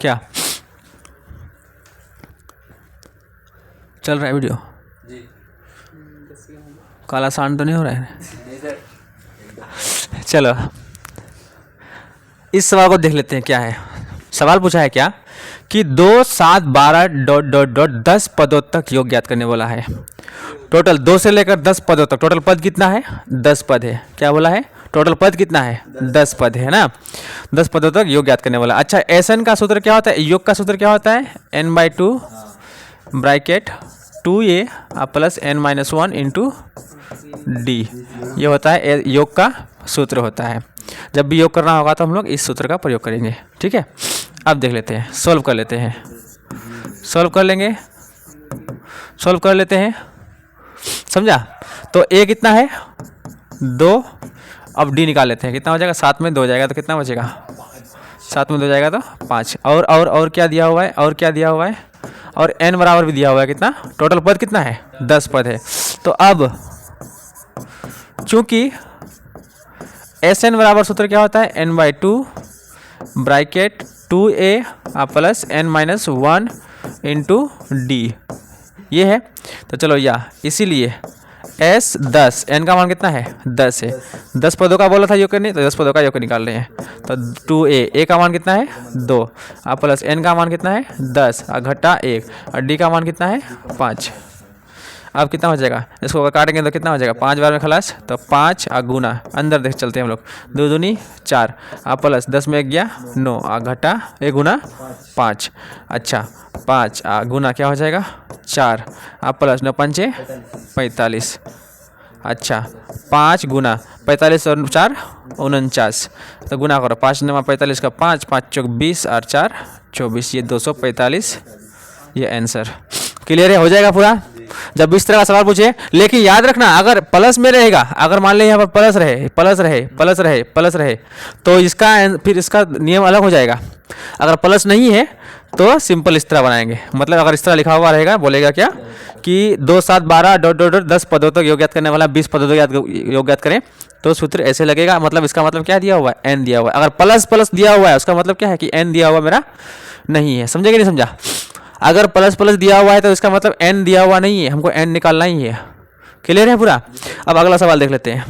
क्या चल रहा है वीडियो, काला सांड तो नहीं हो रहा है। चलो इस सवाल को देख लेते हैं, क्या है सवाल पूछा है क्या कि 2 7 12 ... 10 पदों तक योग ज्ञात करने वाला है। टोटल 2 से लेकर 10 पदों तक, टोटल पद कितना है 10 पद है। क्या बोला है, टोटल पद कितना है 10 पद है ना, 10 पदों तक योग ज्ञात करने वाला। अच्छा Sn का सूत्र क्या होता है, योग का सूत्र क्या होता है n/2 bracket 2a plus n-1 into D, ये होता है योग का सूत्र होता है। जब भी योग करना होगा तो हम लोग इस सूत्र का प्रयोग करेंगे। ठीक है, अब देख लेते हैं, सॉल्व कर लेते हैं, सॉल्व कर लेंगे, सॉल्व कर लेते हैं, समझा। तो a कितना है 2, अब d निकाल लेते हैं, कितना हो जाएगा 7 में 2 जाएगा तो कितना बचेगा, 7 में 2 जाएगा तो 5। और क्या दिया हुआ है, और क्या दिया हुआ है, और n बराबर भी दिया हुआ है, कितना टोटल पद कितना है 10 पद है। तो अब चूंकि Sn बराबर सूत्र क्या होता है n/2 bracket 2a plus n-1 into D, ये है। तो चलो या इसीलिए S 10, n का मान कितना है 10 है, 10 पदों का बोला था योग करने, तो 10 पदों का योग निकाल रहे हैं। तो 2a का मान कितना है 2 प्लस n का मान कितना है 10 घटा 1 और d का मान कितना है 5। अब कितना हो जाएगा, इसको अगर काटेंगे तो कितना हो जाएगा, 5 बार में खलास, तो 5 गुना अंदर देख चलते हैं हम लोग, 2 दूनी 4 प्लस 10 में गया 9 घटा 1 गुना 5। अच्छा 5 गुना क्या हो जाएगा 4 प्लस 9 पंचे 45। अच्छा 5 गुना 45 और 4 49, तो गुना करो 5 9 45 का 5 5 चौक 20 और 4 24, ये 245 ये आंसर। क्लियर है, हो जाएगा पूरा। जब इस तरह का सवाल पूछे, लेकिन याद रखना अगर प्लस में रहेगा, अगर मान लें यहाँ पर प्लस रहे प्लस रहे प्लस रहे प्लस रहे तो इसका फिर इसका नियम अलग हो जाएगा। अगर प्लस नहीं है तो सिंपल इस तरह बनाएंगे, मतलब अगर इस तरह लिखा हुआ रहेगा बोलेगा क्या कि 2 7 12 डॉट डॉट डॉट 10 पदों तक योग याद करने वाला 20 पदों तक योग याद करें, तो सूत्र ऐसे लगेगा। मतलब इसका मतलब क्या दिया हुआ है, एन दिया हुआ है। अगर प्लस प्लस दिया हुआ है उसका मतलब क्या है कि एन दिया हुआ मेरा नहीं है। समझे कि नहीं समझा? अगर प्लस प्लस दिया हुआ है तो इसका मतलब एन दिया हुआ नहीं है, हमको एन निकालना ही है। क्लियर है पूरा? अब अगला सवाल देख लेते हैं।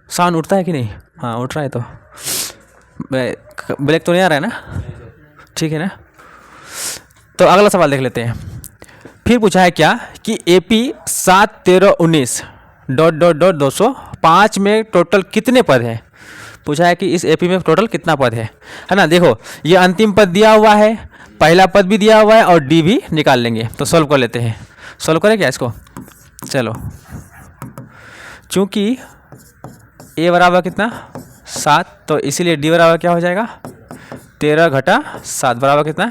साउंड उठता है कि नहीं? हाँ उठ रहा है, तो ब्लैक तो नहीं आ रहा है ना? ठीक है ना? तो अगला सवाल देख लेते हैं। फिर पूछा है क्या कि AP 7 13 19 डॉट डॉट डॉट 205 में टोटल कितने पद हैं? पूछा है कि इस AP में टोटल कितना पद है ना? देखो ये अंतिम पद दिया हुआ है, पहला पद भी दिया हुआ है और D भी निकाल लेंगे। तो सॉल्व कर लेते हैं। सॉल्व करें क्या इसको? चलो, चूंकि A बराबर कितना 7, तो इसीलिए D बराबर क्या हो जाएगा 13 घटा 7 बराबर कितना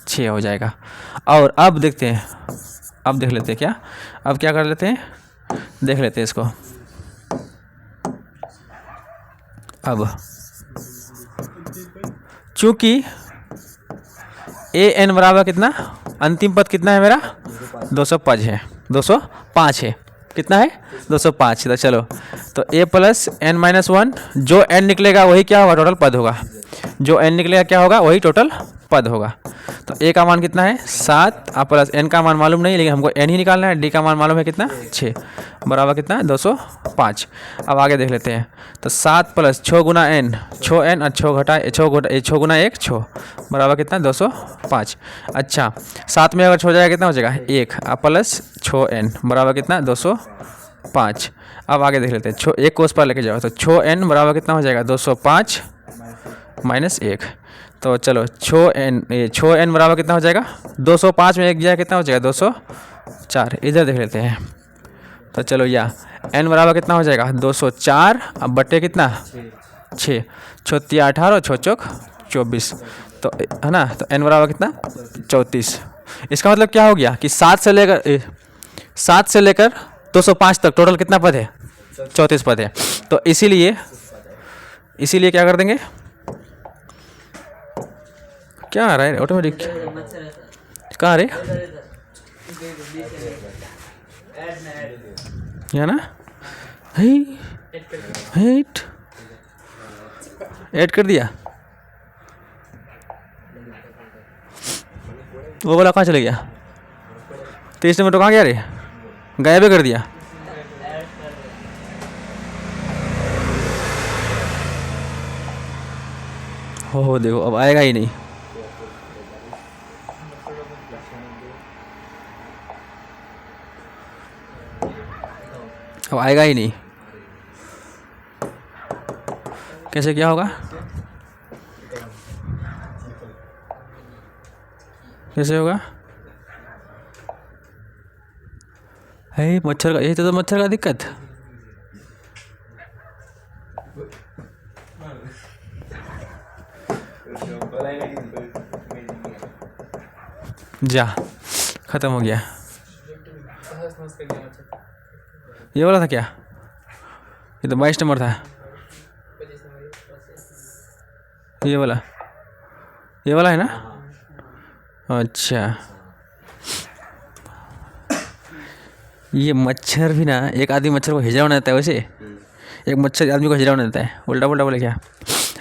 6 हो जाएगा। और अब देखते हैं, अब देख लेते हैं क्या, अब क्या कर लेते हैं, देख लेते हैं इसको। अब चूंकि AN बराबर कितना, अंतिम पद कितना है मेरा 205 है, 205 है, कितना है 205। तो चलो, तो A प्लस N माइनस 1, जो N निकलेगा वही क्या होगा टोटल पद होगा, जो N निकलेगा क्या होगा वही टोटल पद होगा। तो A का मान कितना है 7 प्लस N का मान मालूम नहीं, लेकिन हमको N ही निकालना है। D का मान मालूम है कितना 6 बराबर कितना 205। अब आगे देख लेते हैं। तो 7 प्लस 6 गुना N 6 N और 6 घटा 6 गुना 1 6 बराबर कितना 205। अच्छा 7 में अगर 6 हो जाएगा कितना हो जाएगा 1 प्लस 6 N बराबर कितना 205। अब आगे देख लेते हैं। 1 को उस पर लेके जाओ, तो 6 N बराबर कितना हो जाएगा 205 माइनस 1। तो चलो 6 N बराबर कितना हो जाएगा 205 में 1 जाए कितना हो जाएगा 204। इधर देख लेते हैं। तो चलो या N बराबर कितना हो जाएगा 204 अब बट्टे कितना 6 6 18 और 6 चौक 24, तो है ना। तो N बराबर कितना 34। इसका मतलब क्या हो गया कि 7 से लेकर 205 तक टोटल कितना पद है 34 पद है। तो इसीलिए क्या कर देंगे, क्या आ रहा है ऑटोमेटिक, कहाँ आ रहे या ना, हेट ऐड कर दिया, वो वाला कहाँ चले गया, 23 नंबर तो कहाँ गया रे, गायब कर दिया। हो देखो अब आएगा ही नहीं। अब आएगा ही नहीं, कैसे क्या होगा, कैसे होगा, है मच्छर का, यही तो मच्छर का दिक्कत। जा खत्म हो गया। ये वाला था क्या, ये तो 22 नंबर था, ये वाला है ना। अच्छा ये मच्छर भी ना, एक आदमी मच्छर को हिजड़ा बना देता है, वैसे एक मच्छर आदमी को हिजड़ा बना देता है, उल्टा पुल्टा बोले क्या।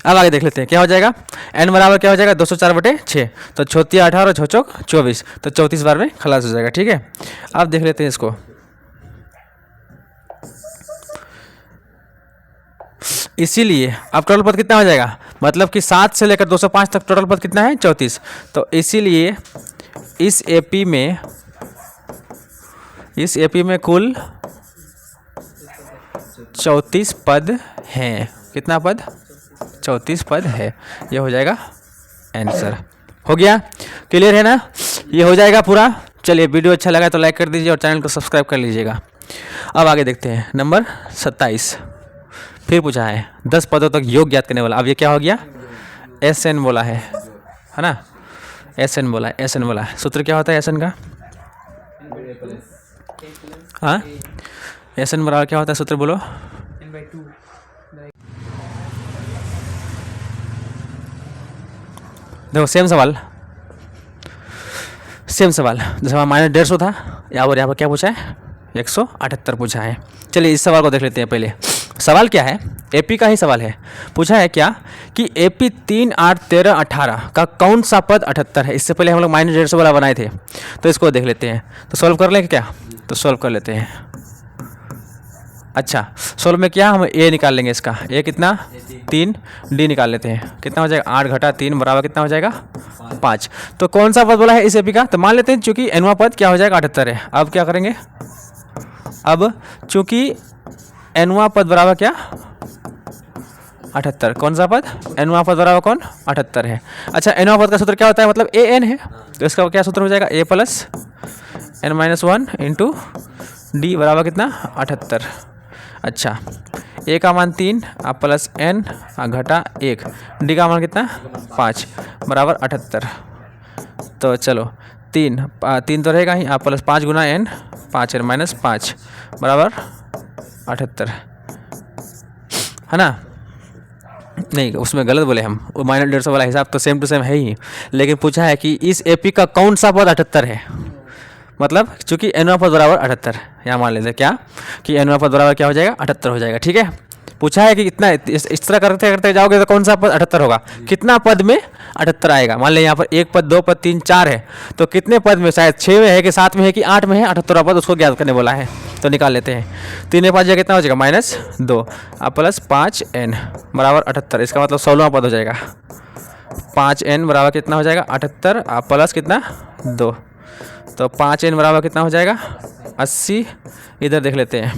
अब आगे देख लेते हैं क्या हो जाएगा। N बराबर क्या हो जाएगा 204/6, तो 36 18 और 6 चौक 24, तो 34 बार में खलास हो जाएगा। ठीक है, अब देख लेते हैं इसको। इसीलिए अब टोटल पद कितना हो जाएगा, मतलब कि 7 से लेकर 205 तक टोटल पद कितना है 34। तो इसीलिए इस एपी में कुल 34 पद हैं। कितना पद? 34 पद है। ये हो जाएगा आंसर। हो गया? क्लियर है ना? ये हो जाएगा पूरा। चलिए, वीडियो अच्छा लगा तो लाइक कर दीजिए और चैनल को सब्सक्राइब कर लीजिएगा। अब आगे देखते हैं नंबर 27। फिर पूछा है 10 पदों तक योग ज्ञात करने वाला। अब ये क्या हो गया? SN बोला है ना? SN बोला है, SN बोला है। सूत्र क्या होता है SN का? हाँ, SN बराबर क्या होता है? सूत्र बोलो। देखो सेम सवाल जैसे हमारा -150 था, यहाँ पर क्या पूछा है? 178 पूछा है। चलिए इस सवाल को देख लेते हैं पहले। सवाल क्या है? एपी का ही सवाल है। पूछा है क्या कि एपी 3, 8, 13, 18 का कौन सा पद 78 है। इससे पहले हम लोग -150 वाला बनाए थे, तो इसको देख लेते हैं। तो सॉल्व कर लें क्या? तो सॉल्व कर लेते हैं। अच्छा, सॉल्व में क्या हम ए निकाल लेंगे इसका। ए कितना? 3। डी निकाल लेते हैं। कितना हो जाएगा? 8 घटा 3 बराबर कितना हो जाएगा? 5। तो कौन सा पद बोला है इस एपी का? तो मान लेते हैं चूंकि एनवा पद क्या हो जाएगा? 78 है। अब क्या करेंगे? अब चूंकि एनवा पद बराबर क्या? 78। कौन सा पद? एनवा पद बराबर कौन? 78 है। अच्छा, एनवा पद का सूत्र क्या होता है? मतलब ए एन है, तो इसका क्या सूत्र हो जाएगा? ए प्लस n-1 इंटू डी बराबर कितना? 78। अच्छा, ए का मान 3 प्लस n घटा 1, डी का मान कितना? 5 बराबर 78। तो चलो 3 तो रहेगा ही, प्लस 5 गुना n, 5 माइनस 5 बराबर 78 है ना? नहीं, उसमें गलत बोले हम। वो -150 वाला हिसाब तो सेम टू सेम है ही, लेकिन पूछा है कि इस एपी का कौन सा पद 78 है। मतलब चूंकि एनवा पद बराबर 78, यहाँ मान लेते हैं क्या कि एनवा पद बराबर क्या हो जाएगा? 78 हो जाएगा। ठीक है, पूछा है कि इतना इस तरह करते करते जाओगे तो कौन सा पद 78 होगा। कितना पद में 78 आएगा? मान लें यहाँ पर 1 पद, 2 पद, 3, 4 है, तो कितने पद में? शायद 6 में है कि 7 में है कि 8 में है 78वां पद, उसको ज्ञात करने बोला है। तो निकाल लेते हैं। 3 में 5 जाएगा कितना हो जाएगा? -2 प्लस 5n बराबर 78। इसका मतलब 16वां पद हो जाएगा। 5n बराबर कितना हो जाएगा? 78 प्लस कितना? 2, तो 5n बराबर कितना हो जाएगा? 80। इधर देख लेते हैं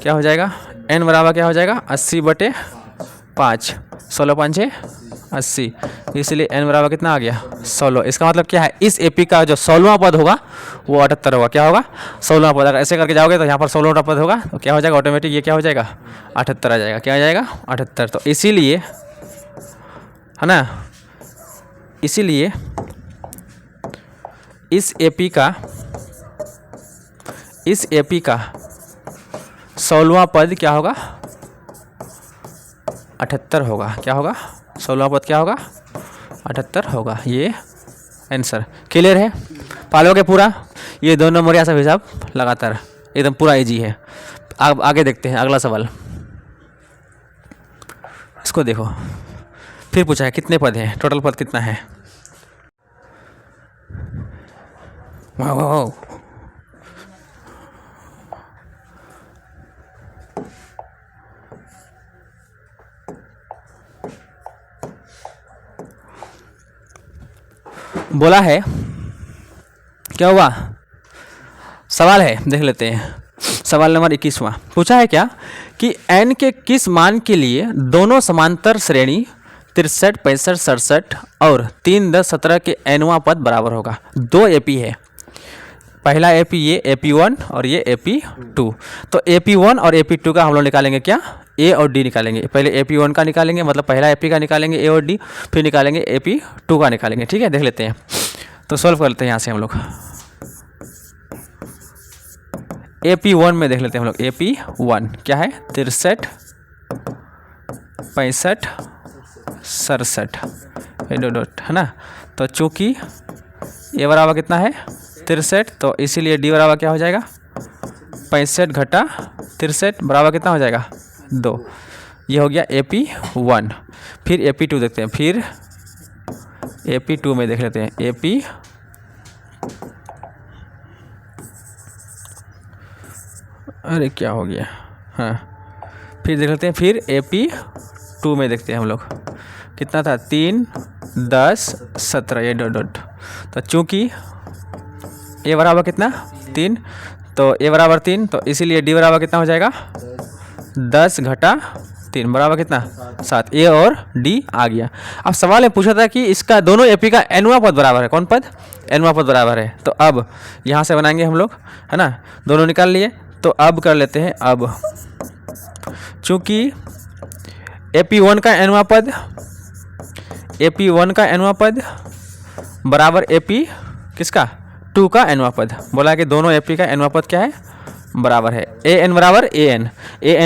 क्या हो जाएगा। n बराबर क्या हो जाएगा? 80/5, 16 5 6 80, इसलिए n बराबर कितना आ गया? 16। इसका मतलब क्या है? इस एपी का जो 16वां पद होगा वो 78 होगा। क्या होगा? 16वां पद। अगर ऐसे करके जाओगे तो यहाँ पर 16वां पद होगा, तो क्या हो जाएगा? ऑटोमेटिक ये क्या हो जाएगा? 78 आ जाएगा। क्या आ जाएगा? 78। तो इसीलिए है ना, इसीलिए इस एपी का 16वां पद क्या होगा? 78 होगा। क्या होगा? 16वां पद क्या होगा? 78 होगा। ये आंसर। क्लियर है? पालोगे पूरा? ये 2 नंबर या सब हिसाब लगातार एकदम पूरा इजी है। अब आगे देखते हैं अगला सवाल। इसको देखो, फिर पूछा है कितने पद हैं, टोटल पद कितना है। वाह, बोला है क्या हुआ? सवाल है, देख लेते हैं। सवाल नंबर 21वां पूछा है क्या कि n के किस मान के लिए दोनों समांतर श्रेणी 63, 65, 67 और 3, 10, 17 के nवां पद बराबर होगा। 2 एपी है। पहला एपी ये AP1 और ये AP2। तो AP1 और AP2 का हम लोग निकालेंगे क्या? ए और डी निकालेंगे। पहले AP1 का निकालेंगे, मतलब पहला एपी का निकालेंगे ए और डी, फिर निकालेंगे AP2 का निकालेंगे। ठीक है, देख लेते हैं। तो सॉल्व कर लेते हैं यहाँ से हम लोग। AP1 में देख लेते हैं हम लोग। AP1 क्या है? 63, 65, 67 डॉट है ना। तो चूँकि ए बराबर कितना है? 63, तो इसीलिए डी बराबर क्या हो जाएगा? 65 घटा 63 बराबर कितना हो जाएगा? 2। ये हो गया AP1। फिर AP2 देखते हैं। फिर AP2 में देख लेते हैं। अरे क्या हो गया? हाँ, फिर देख लेते हैं। फिर 2 में देखते हैं हम लोग कितना था 3 10 17 ये डॉट डॉट। तो चूँकि ए बराबर कितना 3 तो ए बराबर 3 तो इसीलिए डी बराबर कितना हो जाएगा 10 घटा 3 बराबर कितना 7। ए और डी आ गया। अब सवाल में पूछा था कि इसका दोनों एपी का एनवां पद बराबर है। कौन पद एनवां पद बराबर है। तो अब यहाँ से बनाएंगे हम लोग है ना, दोनों निकाल लिए। तो अब कर लेते हैं। अब चूँकि AP1 का एनवां पद AP1 का एनवां पद बराबर AP किसका 2 का एनवां पद। बोला कि दोनों AP का एनवां पद क्या है बराबर है AN बराबर AN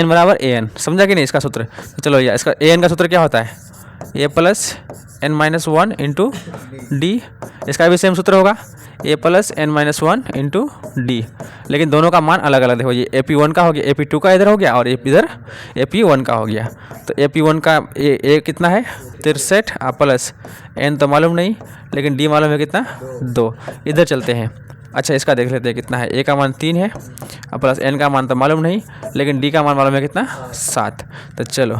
बराबर AN। समझा कि नहीं इसका सूत्र। तो चलो यार इसका AN का सूत्र क्या होता है A plus N-1 into D. इसका भी सेम सूत्र होगा A plus N-1 into D, लेकिन दोनों का मान अलग अलग देखो। ये AP1 का हो गया, AP2 का इधर हो गया और इधर AP1 का हो गया। तो AP1 का A कितना है 63 प्लस N तो मालूम नहीं, लेकिन D मालूम है कितना 2। इधर चलते हैं। अच्छा इसका देख लेते हैं कितना है। A का मान 3 है प्लस N का मान तो मालूम नहीं, लेकिन D का मान मालूम है कितना 7। तो चलो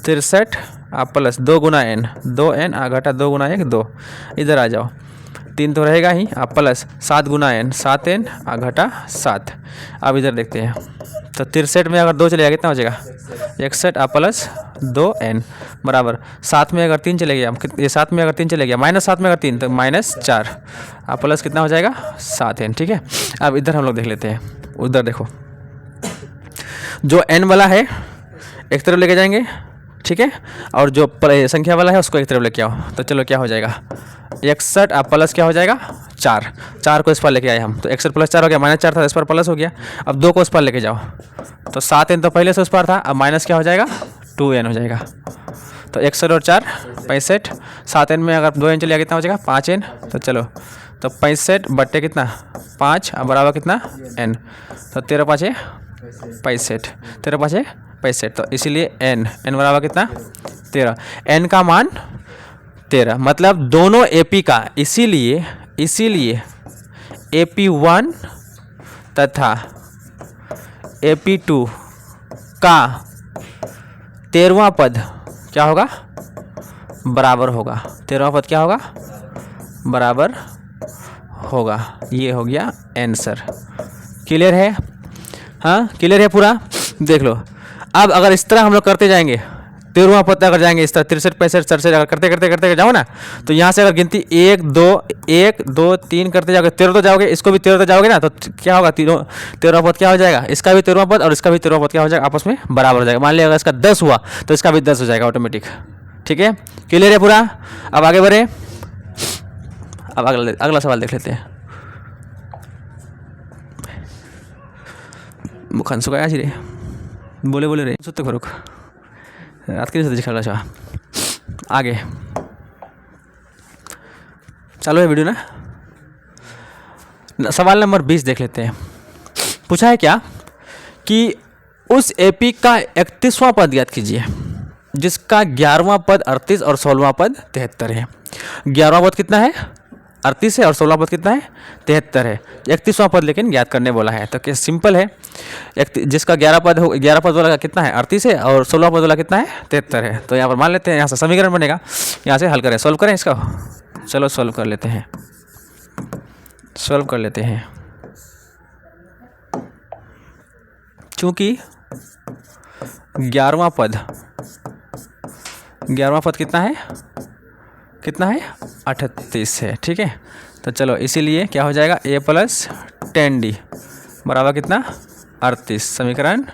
63 प्लस 2 गुना N 2N घटा 2 गुना 1 2। इधर आ जाओ 3 तो रहेगा ही प्लस 7 गुना N 7N घटा 7। अब इधर देखते हैं। तो 63 में अगर 2 चलेगा कितना हो जाएगा 61 प्लस 2N बराबर 7 में अगर 3 चले गया, ये 7 में अगर 3 चले गया -7 में अगर 3 तो -4 प्लस कितना हो जाएगा 7N। ठीक है। अब इधर हम लोग देख लेते हैं। उधर देखो जो N वाला है एक तरफ लेके जाएंगे, ठीक है, और जो संख्या वाला है उसको एक तरफ लेके आओ। तो चलो क्या हो जाएगा 61 प्लस क्या हो जाएगा 4 को इस पर लेके आए हम। तो 61 प्लस 4 हो गया -4 था, इस पर प्लस हो गया। अब 2 को इस पर लेके जाओ तो 7N तो पहले से उस पर था, अब माइनस क्या हो जाएगा 2N हो जाएगा। तो 61 और 4 65। 7N में अगर 2N चलिए कितना हो जाएगा 5N। तो चलो तो 65 बट्टे कितना 5 अब बराबर कितना N। तो 13 5 65 13 5 65। तो इसीलिए N बराबर कितना 13। N का मान 13 मतलब दोनों AP का, इसीलिए AP1 तथा AP2 का 13वां पद क्या होगा बराबर होगा। 13वां पद क्या होगा बराबर होगा। ये हो गया आंसर। क्लियर है। हाँ क्लियर है पूरा। देख लो अब अगर इस तरह हम लोग करते जाएंगे 13वां पद अगर जाएंगे इस तरह 63 65 67 अगर करते जाओ ना, तो यहाँ से अगर गिनती 1 2 3 करते जाओगे 13 तो जाओगे, इसको भी 13 तो जाओगे ना, तो क्या होगा 13वां पद क्या हो जाएगा, इसका भी 13वां पद और इसका भी 13वां पद क्या हो जाएगा आपस में बराबर हो जाएगा। मान लिया अगर इसका 10 हुआ तो इसका भी 10 हो जाएगा ऑटोमेटिक। ठीक है क्लियर है पूरा। अब आगे बढ़े। अब अगला सवाल देख लेते हैं। मुखान सुखाया जी रे बोले रे सत्य फरुक रात के दिखा चाह आगे चालू है वीडियो ना। सवाल नंबर 20 देख लेते हैं। पूछा है क्या कि उस एपी का 31वां पद याद कीजिए जिसका 11वां पद 38 और 16वां पद 73 है। 11वां पद कितना है 38 है और 16वां पद कितना है 73 है। 31वां पद लेकिन याद करने बोला है। तो क्या सिंपल है, जिसका 11 पद वाला कितना है 38 है और 16वां पद वाला कितना है 73 है। तो यहाँ पर मान लेते हैं, यहाँ से समीकरण बनेगा, यहाँ से हल करें, सॉल्व करें इसका। चलो सॉल्व कर लेते हैं, चूँकि 11वां पद कितना है 38 है। ठीक है। तो चलो इसीलिए क्या हो जाएगा A प्लस 10D बराबर कितना 38। समीकरण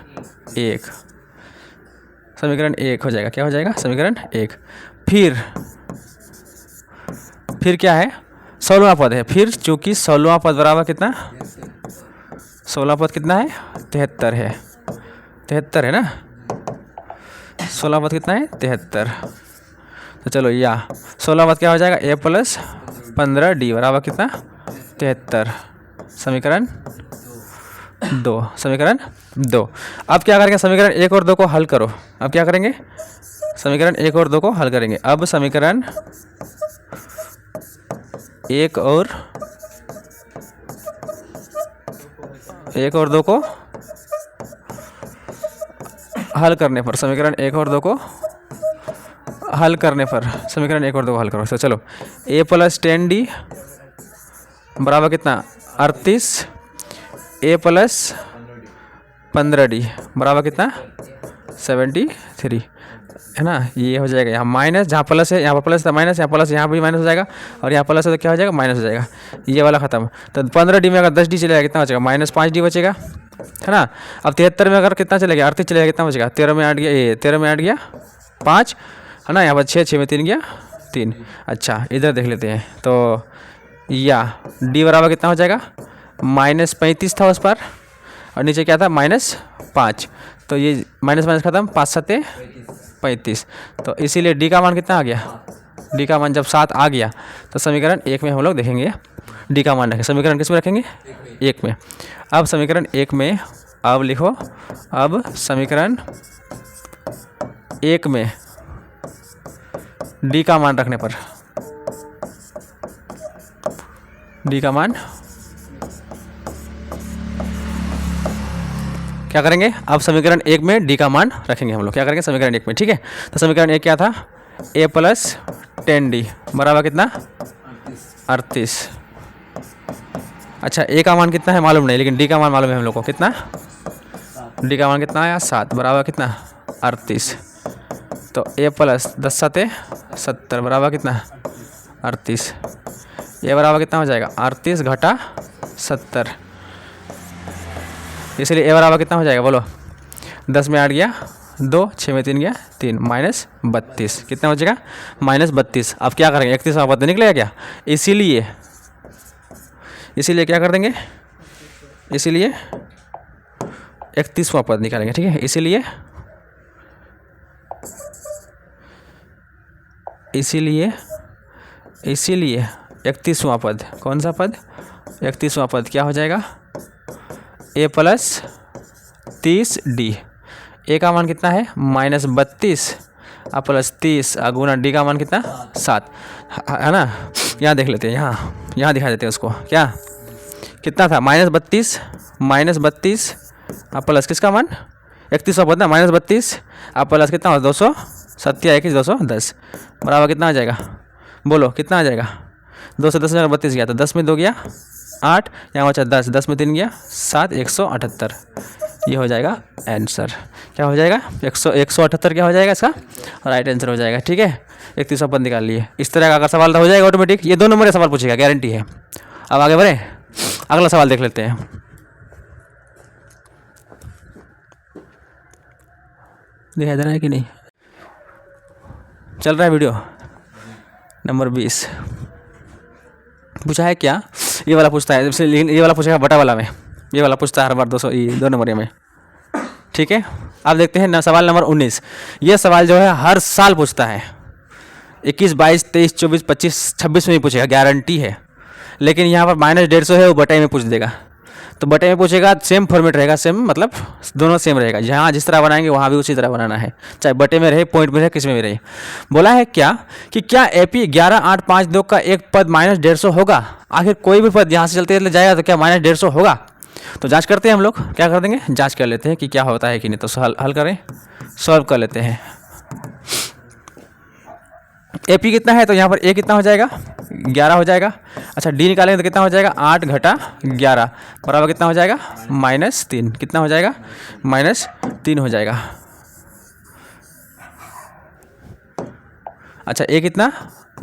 1 हो जाएगा। क्या हो जाएगा समीकरण 1। फिर क्या है 16वां पद है। फिर चूँकि 16वां पद बराबर कितना 16वां पद कितना है 73 है। 73 है ना। 16वां पद कितना है 73। तो चलो या 16वां पद क्या हो जाएगा A प्लस 15D बराबर कितना 73। समीकरण 2 अब क्या करेंगे समीकरण 1 और 2 को हल करो। अब क्या करेंगे समीकरण 1 और 2 को हल करेंगे। अब समीकरण 1 और 2 को हल करने पर समीकरण 1 और 2 को हल करने पर समीकरण 1 और 2 हल करो। तो चलो a + 10d बराबर कितना 38, a + 15d बराबर कितना 73, है ना। ये हो जाएगा यहाँ माइनस, जहाँ प्लस है यहाँ पर प्लस था, माइनस यहाँ प्लस, यहाँ भी माइनस हो जाएगा, और यहाँ प्लस है तो क्या हो जाएगा माइनस हो जाएगा, ये वाला खत्म। तो 15d में अगर 10d चलेगा कितना बचेगा -5d बचेगा, है ना। अब 73 में अगर कितना चलेगा 38 चलेगा, कितना बचेगा 13 में 8 गया, ये 13 में 8 गया 5, है ना। यहाँ पर 6, 6 में 3 गया 3। अच्छा इधर देख लेते हैं, तो या d बराबर कितना हो जाएगा -35 था उस पर, और नीचे क्या था -5, तो ये माइनस माइनस खत्म, 5 7 35। तो इसीलिए d का मान कितना आ गया, d का मान जब 7 आ गया तो समीकरण 1 में हम लोग देखेंगे d का मान रखें। समीकरण किस में रखेंगे 1 में। अब समीकरण 1 में अब लिखो, अब समीकरण 1 में d का मान रखने पर, d का मान क्या करेंगे, अब समीकरण 1 में d का मान रखेंगे हम लोग, क्या करेंगे समीकरण 1 में, ठीक है। तो समीकरण 1 क्या था a + 10d बराबर कितना 38। अच्छा a का मान कितना है मालूम नहीं, लेकिन d का मान मालूम है हम लोग को, कितना d का मान कितना आया 7 बराबर कितना 38। तो a + 10 7 70 बराबर कितना 38, ये बराबर कितना हो जाएगा 38 घटा 70, इसलिए a बराबर कितना हो जाएगा बोलो, 10 में 8 गया 2, 6 में 3 गया 3, -32, कितना बचेगा -32। अब क्या करेंगे 31वां पद निकलेगा क्या, इसीलिए क्या कर देंगे, इसीलिए 31वां पद निकालेंगे, ठीक है। इसीलिए 31वां पद, कौन सा पद 31वां पद क्या हो जाएगा a + 30d, a का मान कितना है -32 प्लस 30 गुना d का मान कितना 7, है ना। यहाँ देख लेते हैं, यहाँ दिखा देते हैं उसको, क्या कितना था -32 प्लस किसका मान 31वां पद ना, -32 प्लस कितना हो 200 7 21 210 बराबर कितना आ जाएगा, बोलो कितना आ जाएगा, 2 से 10 में 32 गया तो 10 में 2 गया 8, यहाँ बचा 10, 10 में 3 गया 7 178, ये हो जाएगा आंसर, क्या हो जाएगा 178 क्या हो जाएगा इसका राइट आंसर हो जाएगा, ठीक है। 31वां पद निकाल लिए। इस तरह का अगर सवाल तो हो जाएगा ऑटोमेटिक, ये 2 नंबर का सवाल पूछेगा गारंटी है। अब आगे बढ़े, अगला सवाल देख लेते हैं। दिखाई दे रहा है कि नहीं, चल रहा है वीडियो। नंबर 20 पूछा है क्या, ये वाला पूछता है, लेकिन ये वाला पूछेगा बटा वाला में, ये वाला पूछता है हर बार 2 नंबर में, ठीक है। अब देखते हैं ना सवाल नंबर 19। ये सवाल जो है हर साल पूछता है, 21 22 23 24 25 26 में ही पूछेगा, गारंटी है। लेकिन यहाँ पर -150 है, वो बटे में पूछ देगा, तो बटे में पूछेगा, सेम फॉर्मेट रहेगा, सेम मतलब दोनों सेम रहेगा, जहाँ जिस तरह बनाएंगे वहाँ भी उसी तरह बनाना है, चाहे बटे में रहे पॉइंट में रहे किस में भी रहे। बोला है क्या कि क्या AP 11852 का एक पद -150 होगा, आखिर कोई भी पद यहाँ से चलते जाएगा तो क्या -150 होगा। तो जांच करते हैं हम लोग, क्या कर देंगे जांच कर लेते हैं कि क्या होता है कि नहीं। तो हल करें, सॉल्व कर लेते हैं। AP कितना है, तो यहाँ पर A कितना हो जाएगा 11 हो जाएगा। अच्छा D निकालेंगे तो कितना हो जाएगा 8 घटा 11 बराबर कितना हो जाएगा -3, कितना हो जाएगा -3 हो जाएगा। अच्छा A कितना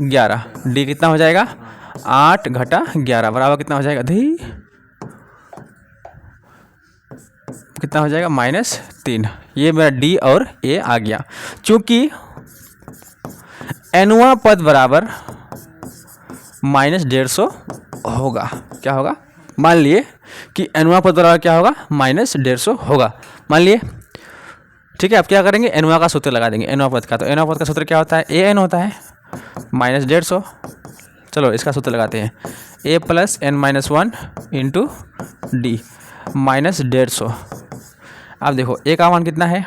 11, D कितना हो जाएगा 8 घटा 11 बराबर कितना हो जाएगा कितना हो जाएगा -3। ये मेरा D और A आ गया। चूंकि nवां पद बराबर -150 होगा, क्या होगा, मान लिए कि nवां पद बराबर क्या होगा -150 होगा, मान लिए, ठीक है। अब क्या करेंगे nवां का सूत्र लगा देंगे, nवां पद का। तो nवां पद का सूत्र क्या होता है, an होता है -150। चलो इसका सूत्र लगाते हैं, a + n-1 इंटू d -150। अब देखो a का मान कितना है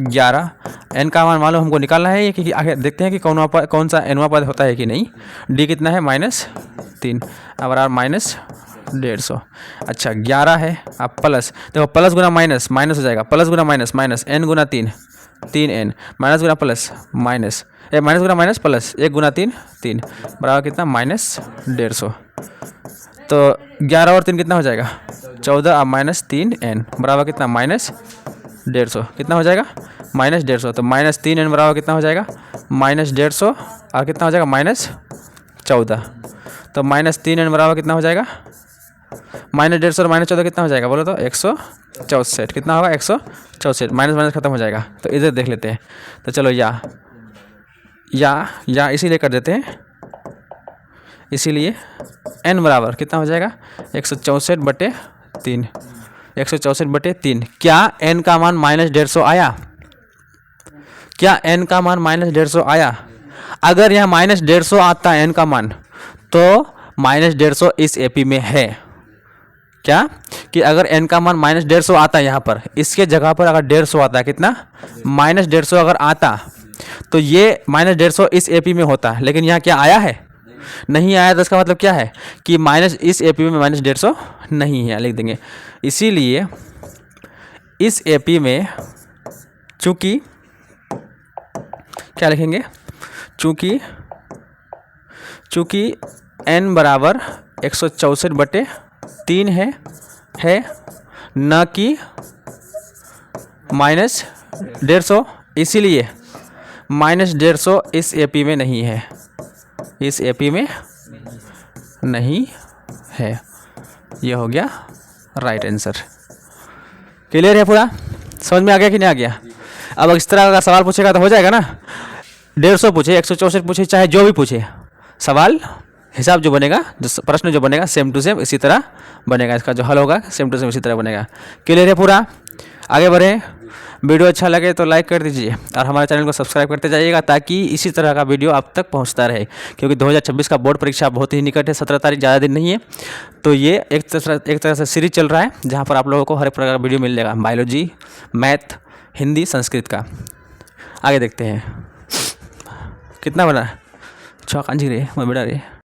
11, n का मान मालूम हमको निकालना है कि आखिर देखते हैं कि कौन सा nवां पद होता है कि नहीं। d कितना है -3 बराबर -150। अच्छा 11 है, अब प्लस, देखो प्लस गुना माइनस हो जाएगा, प्लस गुना माइनस n गुना 3 3n, माइनस गुना प्लस माइनस, माइनस गुना माइनस प्लस, 1 गुना 3 3 बराबर कितना -150। तो 11 और 3 कितना हो जाएगा 14 और -3n बराबर कितना -150, कितना हो जाएगा -150। तो -3n बराबर कितना हो जाएगा -150 और कितना हो जाएगा -14। तो -3n बराबर कितना हो जाएगा -150 और -14 कितना हो जाएगा बोलो तो 164, कितना होगा 164, माइनस माइनस खत्म हो जाएगा। तो इधर देख लेते हैं। तो चलो या इसीलिए कर देते हैं, इसीलिए n बराबर कितना हो जाएगा 164/3, 164/3। क्या n का मान -150 आया? क्या n का मान -150 आया? अगर यहाँ -150 आता है n का मान, तो -150 इस एपी में है। क्या कि अगर n का मान -150 आता है यहाँ पर, इसके जगह पर अगर 150 आता है, कितना -150 अगर आता, तो ये -150 इस एपी में होता। लेकिन यहाँ क्या आया है? नहीं आया। तो इसका मतलब क्या है कि इस एपी में -150 नहीं है, लिख देंगे। इसीलिए इस एपी में चूंकि क्या लिखेंगे, चूंकि n बराबर 164/3 है न कि -150, इसीलिए -150 इस एपी में नहीं है, इस एपी में नहीं है। ये हो गया राइट आंसर। क्लियर है पूरा? समझ में आ गया कि नहीं आ गया? अब इस तरह का सवाल पूछेगा तो हो जाएगा ना, 150 पूछे, 164 पूछे, चाहे जो भी पूछे, सवाल हिसाब जो बनेगा, जो प्रश्न जो बनेगा सेम टू सेम इसी तरह बनेगा, इसका जो हल होगा सेम टू सेम इसी तरह बनेगा। क्लियर है पूरा? आगे बढ़ें। वीडियो अच्छा लगे तो लाइक कर दीजिए और हमारे चैनल को सब्सक्राइब करते जाइएगा, ताकि इसी तरह का वीडियो आप तक पहुंचता रहे। क्योंकि 2026 का बोर्ड परीक्षा बहुत ही निकट है, 17 तारीख, ज़्यादा दिन नहीं है। तो ये एक तरह से सीरीज चल रहा है, जहाँ पर आप लोगों को हर एक प्रकार का वीडियो मिल जाएगा, बायोलॉजी, मैथ, हिंदी, संस्कृत का। आगे देखते हैं कितना बना, 6 कांजी रे मैं बेटा रे।